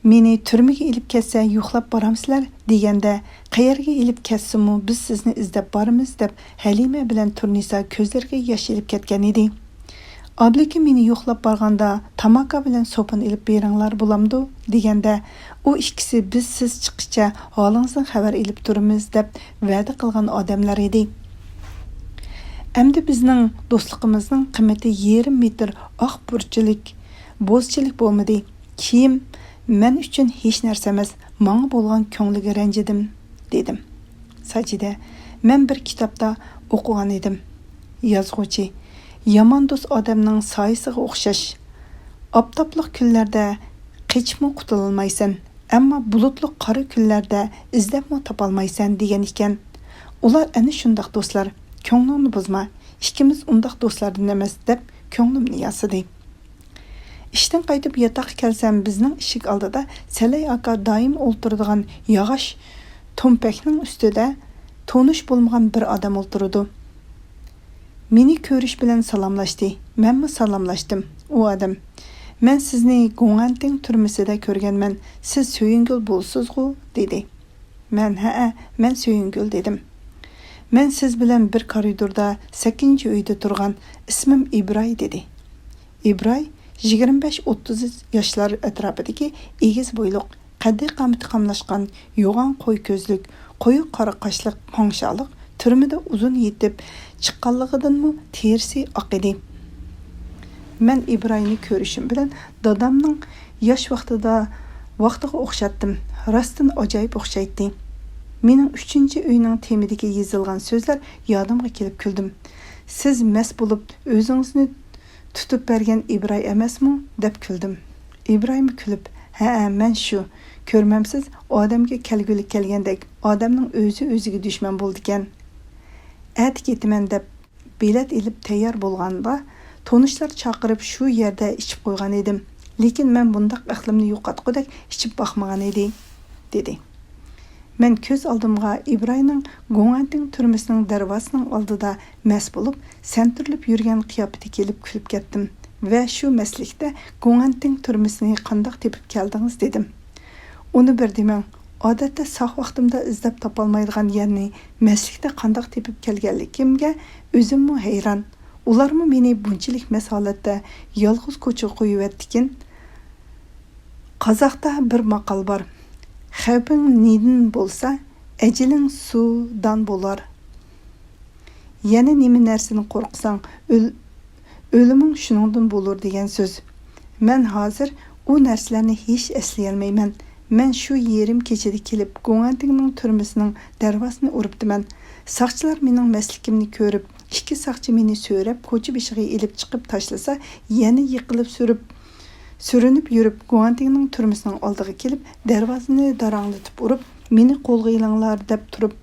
meni turmaga ilib ketsa yo'qlab boramsizlar deganda, qayerga ilib ketsa-mu biz sizni izlab boramiz deb Halima bilan Turnisa ko'zlariga yosh ilib ketgan edi. Abliki meni yo'qlab borganda tamaka bilan sopin ilib beringlar bo'lamdi deganda, u ikkisi biz siz chiqishcha holingizdan xabar ilib turamiz deb va'da qilgan odamlar edi. Endi bizning do'stligimizning qiymati 20 metr oq burchilik, bo'zchilik bo'lmadi. Kiyim men uchun hech narsa emas, menga bo'lgan ko'ngliga ranjidim dedim. Sajida, men bir kitobda o'qigan edim. Yozuvchi yomon do'st odamning soyasiga o'xshash. Oftoblik kunlarda qechmi qutulolmaysan, ammo bulutli qora kunlarda izlabmi topolmaysan degan ekan. Ular ana shundoq do'stlar. Ko'nglimni buzma. Ikkimiz undaq do'stlardan emas deb ko'nglimni yasidi. Ishdan qaytib yotoqqa kelsam, bizning eshik oldida Salay aka doim o'ltiradigan yog'och to'mpakning ustida tonish bo'lmagan bir odam o'ltirdi. Meni ko'rish bilan salomlashdi. Menmi salomlashdim. U odam, "Men sizni Go'nganting turmisida ko'rganman. Siz So'yingul bo'lsiz-ku?" dedi. Men So'yingul dedim. Men siz bilan bir koridorda 8-uyda turgan, ismim Ibray dedi. Ibray 25-30 yoshlar atrofidagi egiz bo'yliq, qaddi qamati qamlashgan, yo'g'on qo'y ko'zlik, qo'yiq qora qoshliq, qo'ngshaliq, turmida uzun yetib chiqqanligidanmi terisi oq edi. Men Ibrayni ko'rishim bilan dadamning yosh vaqtiga o'xshatdim. Rostdan ajoyib o'xshaydi. Mening 3-uyning temidagi yozilgan so'zlar yodimga kelib kuldim. Siz mas bo'lib o'zingizni tutib bergan Ibray emasmi deb kuldim. Ibraymi kulib, "Ha, men shu. Ko'rmamsiz, odamga kelgulik kelgandek, odamning o'ziga dushman bo'ldi ekan. At ketaman deb bilet ilib tayyor bo'lganda, tonishlar chaqirib shu yerda ichib qo'ygan edim. Lekin men bundaq aqlimni yo'qotgudek ichib boqmagan edi" dedi. Men ko'z oldimga Ibrayning Go'nganting turmisining darvozasining oldida mas bo'lib, santirlib yurgan qiyofati kelib kulib ketdim va shu maslikda Go'nganting turmisini qandoq tepib keldingiz dedim. Uni bir demang, odatda sog' vaqtimda izlab topolmaydigan yerni maslikda qandoq tepib kelganligimga o'zimmi hayron. Ularmi meni bunchalik mas holatda yolg'iz ko'chaga qo'yibdikin? Qozoqda bir maqol bor. Xavfing neden bo'lsa, ajiling sudan bo'lar. Yana nima narsani qo'rqsang, o'liming shuningdan bo'lur degan so'z. Men hozir u narsalarni hech eslay olmayman. Men shu yerim kechada kelib Go'ngantingning turmisining darvozasini uribdiman. Saqchilar mening maslikimni ko'rib, 2 saqchi meni so'rab ko'cha beshiga ilib chiqib tashlasa, yana yiqilib Sürünüp yürüp Go'ngantingning turmisining oldiga kelib, darvozani daranglatib urib, meni qo'lga ilinglar deb turib,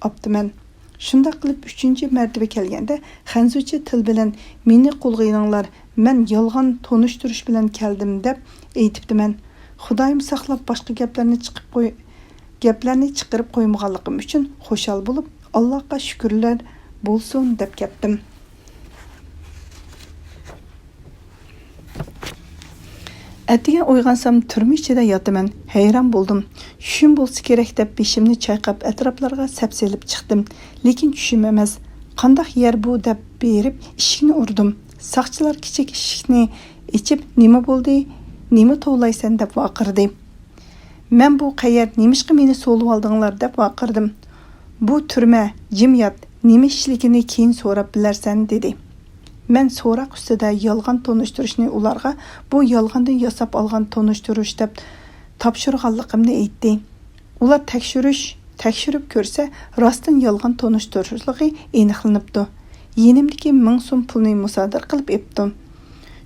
aptiman. Shundaq qilib 3-chi martaba kelganda xanzucha til bilan meni qo'lg'ayninglar, men yolg'on tonishtirish bilan keldim deb aytibdiman. Xudoyim saqlab boshqa gaplarni chiqarib qo'ymaganligim uchun xushal bo'lib, Allohga shukrlar bo'lsin deb ketdim. Әтіге ойғансам түрме ішінде ятымын, hayron bo'ldim. Tushim bo'lsa kerak deb beshimni chayqab atroflarga sapselib chiqdim. Lekin tushim emas. Qandaq yer bu deb berib eshikni urdim. Saqchilar kichik eshikni ichib, nima bo'ldi? Nima tovlaysan deb vaqirdi. Men bu qayer, nemishqa meni so'lib oldinglar deb vaqirdim. Bu turma, jim yot, nima ishligini keyin so'rab bilarsan dedi. Men so'roq ustida yolg'on tonishtirishni ularga bu yolg'ondan yasab olgan tonishtirish deb topshirganligimni aytdi. Ular tekshirib ko'rsa, rostdan yolg'on tonishtirishligi aniqlanibdi. Yenimdagi 1000 so'm pulni musodir qilib epdim.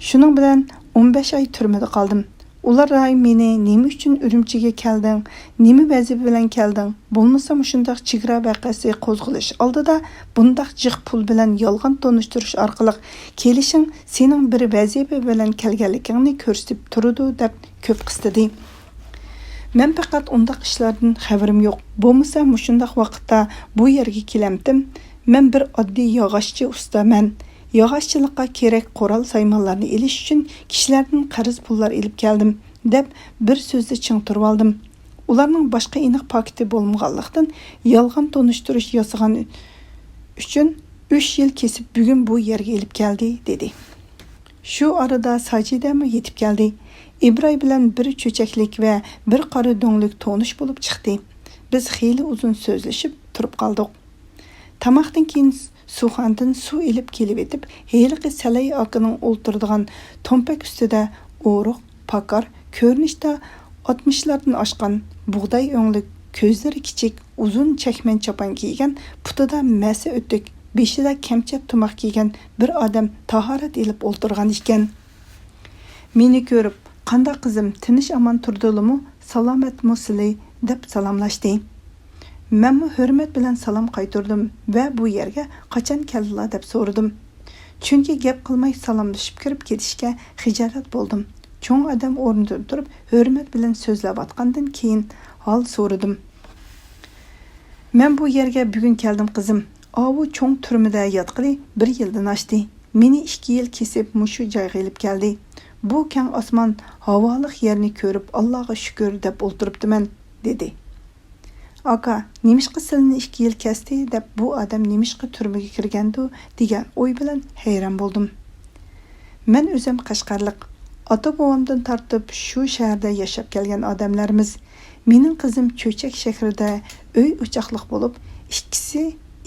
Shuning bilan 15 oy turmada qoldim. Ular meni nima uchun Urumchiga kelding, nima vazifa bilan kelding, bo'lmasa shundaq chegara vaqasi qo'zg'alish oldida bundaq jiq pul bilan yolg'on tonishtirish orqali kelishing sening bir vazifa bilan kelganligingni ko'rsatib turadi deb ko'p qistadi. Men faqat undaq ishlardan xabarim yo'q. Bo'lmasa shundaq vaqtda bu yerga kelamdim. Men bir oddiy yog'ochchi ustaman. Yog'ochchilikqa kerak qoral saymonlarni elish uchun kishilardan qarz pullar elib keldim deb bir so'zda chingtirib oldim. Ularning boshqa aniq paketi bo'lmaganlikdan yolg'on tonishtirish yasagan uchun 3 yil kesib bugun bu yerga elib keldi dedi. Shu arada Sajidami yetib keldi. İbray bilan bir cho'chaklik va bir qora do'nglik tonish bo'lib chiqdi. Biz xeyli uzun so'zlashib turib qoldik. Tamoqdan keyin suxandan suv elib kelib etib, heyliqi Salay akaning o'ltirdigan tompak ustida o'ruq, pakar, ko'rinishda 60lardan oshgan, bug'doy o'nglik, ko'zlari kichik, uzun chakman chapan kiygan, putida masi o'tdik, beshida kamchap tumoq kiygan bir odam tahorat elib o'ltirgan ekan. Meni ko'rib, "Qanday qizim, tinish amon turdilimi? Salomatmi sizlar?" deb salomlashdi. Men hurmat bilan salom qaytardim va bu yerga qachon keldilar deb so'radim. Chunki gap qilmay salomlashib kirib ketishga xijolat bo'ldim. Cho'ng odam o'rnidan turib, hurmat bilan so'zlayotgandan keyin hol so'radim. Men bu yerga bugun keldim qizim. Avu cho'ng turmada yotqili 1 yildan oshdi. Meni 2 yil kesib mushu joyga elib keldi. Bu keng osmon, havoliq yerni ko'rib Allohga shukr deb o'ltiribdiman dedi. Aka, nemishqa silni 2 yil kesdi deb bu odam nemishqa turmaga kirgandi degan o'y bilan hayron bo'ldim. Men o'zim Qashqarliq, ota-bobomdan tortib shu shaharda yashab kelgan odamlarimiz. Mening qizim Cho'chak shahrida uy o'choqliq bo'lib,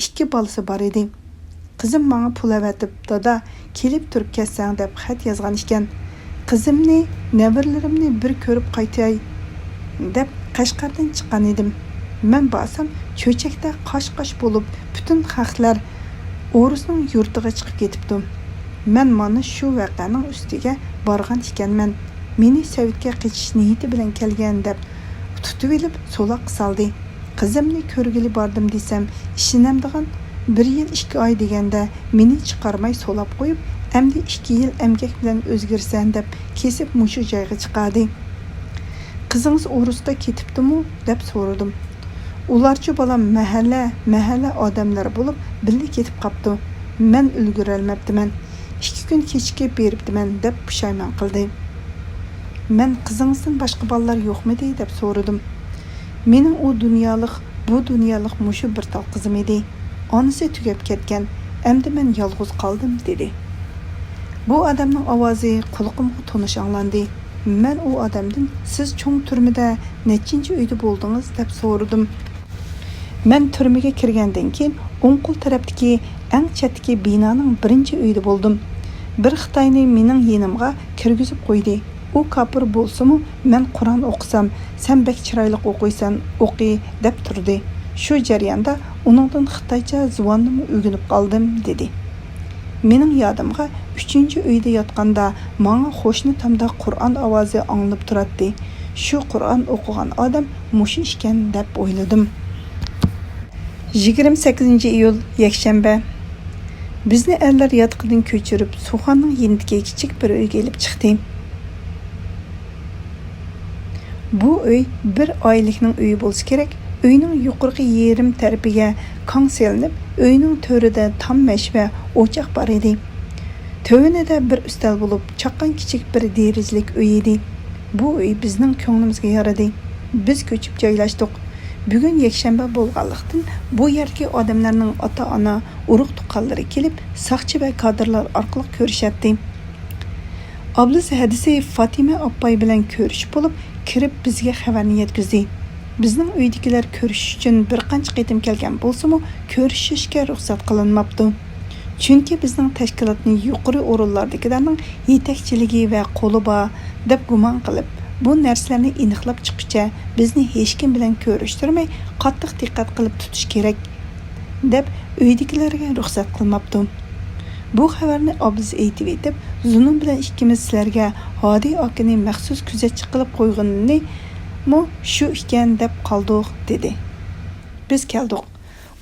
2 bolasi bor edi. Qizim menga pul avatib, "Dada, kelib turib ketsang" deb xat yozgan ekan. Qizimni, nevaralarimni bir ko'rib qaytay deb Qashqardan chiqqan edim. Men borsam Cho'chakda qosh-qosh bo'lib, butun xalqlar O'rusning yurtiga chiqib ketibdi. Men mana shu voqeaning ustiga borgan ekanman. Meni Sovetga qochish niyati bilan kelgan deb tutib olib so'loq soldi. Qizimni ko'rgili bordim desam, ishinamdigan 1 yil 2 oy deganda meni chiqarmay so'lab qo'yib, endi 2 yil emgak bilan o'zgarsan deb kesib mushu joyga chiqadi. Qizingiz O'rusga ketibdimi deb so'radim. Ularchi bolam mahalla odamlar bo'lib birga ketib qopti. Men ulgura olmabdiman. 2 kun kechikib beribdiman deb pushaymon qildi. Men qizingizdan boshqa bolalar yo'qmidi deb so'radim. Mening u dunyolik, bu dunyolik mushu bir tal qizim edi. Onasi tugab ketgan. Endi men yolg'iz qoldim dedi. Bu odamning ovozi quloqimga tonish anglandi. Men u odamdan "Siz cho'ng turmada nechinchi uyda bo'ldingiz?" deb so'radim. Men turmaga kirgandan keyin o'nqul tarafdagi eng chetdagi binoning 1-uyida bo'ldim. Bir Xitoyni mening yenimga kirgizib qo'ydi. U kafir bo'lsa-mu, men Qur'on o'qisam, "Sen bek chiroyli o'qiysan, o'qi" deb turdi. Shu jarayonda uningdan Xitoycha zvonnimni o'rganib qoldim dedi. Mening yodimga 3-uyda yotganda menga qo'shni tomda Qur'on ovozi anglab turadi. Shu Qur'on o'qigan odam mushu ekan deb o'yladim. 28 iyul yakshanba. Bizni erlar yatqıdan köçürüp Soğanның yendiki kichik bir uyga elib chiqdi. Bu uy bir oylikning uyi bo'lsa kerak. Uyning yuqorqi yerim tarafiga kong selinib, uyning to'rida tam mashva o'choq bor edi. Tövünede bir üstel bulup çaqqan kichik bir derizlik uy edi. Bu uy bizning ko'nglimizga yaradı. Biz ko'chib joylashdik. Bugun yakshanba bo'lganlikdan bu yerga odamlarning ota-ona, urug' tuqqanlari kelib, saqchi va kadrlar orqali ko'rishatdi. Ablasi hadisi Fatima appay bilan ko'rish bo'lib, kirib bizga xabarni yetkazdi. Bizning uydagilar ko'rish uchun bir qancha qitim kelgan bo'lsa-mu, ko'rishishga ruxsat qilinmabdi. Chunki bizning tashkilotning yuqori o'rinlardagilarning yetakchiligi va qo'li bor deb gumon qilib, bu narsalarni aniqlab chiqishcha bizni hech kim bilan ko'rishtirmay qattiq diqqat qilib tutish kerak deb uydagilarga ruxsat qilmabdi. Bu xabarni obz aytib etib, Zunun bilan ikkimiz sizlarga Hodi akini maxsus kuzatchi qilib qo'yganini shu ekan deb qoldik dedi. Biz keldik.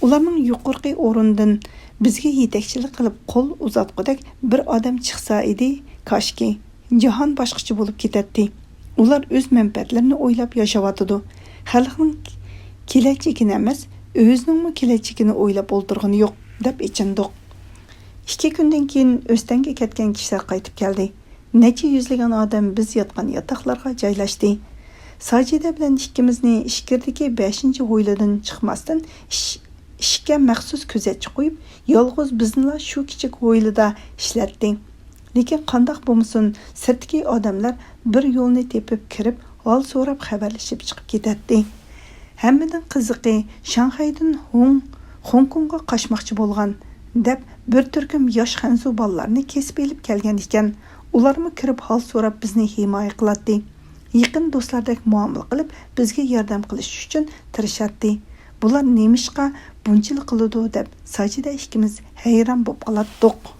Ularning yuqorqi o'rindan bizga yetakchilik qilib qo'l uzatqudek bir odam chiqsa edi, koshki jahon boshqacha bo'lib ketadi. Ular o'z manfaatlarini o'ylab yashayotdi. Xalqning kelajagini emas, o'zining kelajagini o'ylab o'ltirgani yo'q deb ichindik. 2 kundan keyin O'stanga ketgan kishilar qaytib keldi. Necha yuzlagan odam biz yotgan yotoqlarga joylashdi. Sajida bilan ikkimizni ishkirdagi 5-ho'yladan chiqmasdan ishga maxsus kuzatchi qo'yib, yolg'iz bizni shu kichik ho'ylada ishlatdi. Lekin qandoq bo'lmasin, sirtdagi odamlar bir yo'lni tepib kirib, hol so'rab xabarlashib chiqib ketadi. Hammadan qiziqi, Shanxaydan Hong Kongga qochmoqchi bo'lgan deb bir turkum yosh xanzu bolalarni kesib elib kelgan ekan. Ularmi kirib hol so'rab bizni himoya qiladi. Yaqin do'stlardek muomala qilib, bizga yordam qilish uchun tirishadi. Bular nemishqa bunchalik qiladi deb Sajida ikkimiz hayron bo'lib qoldik.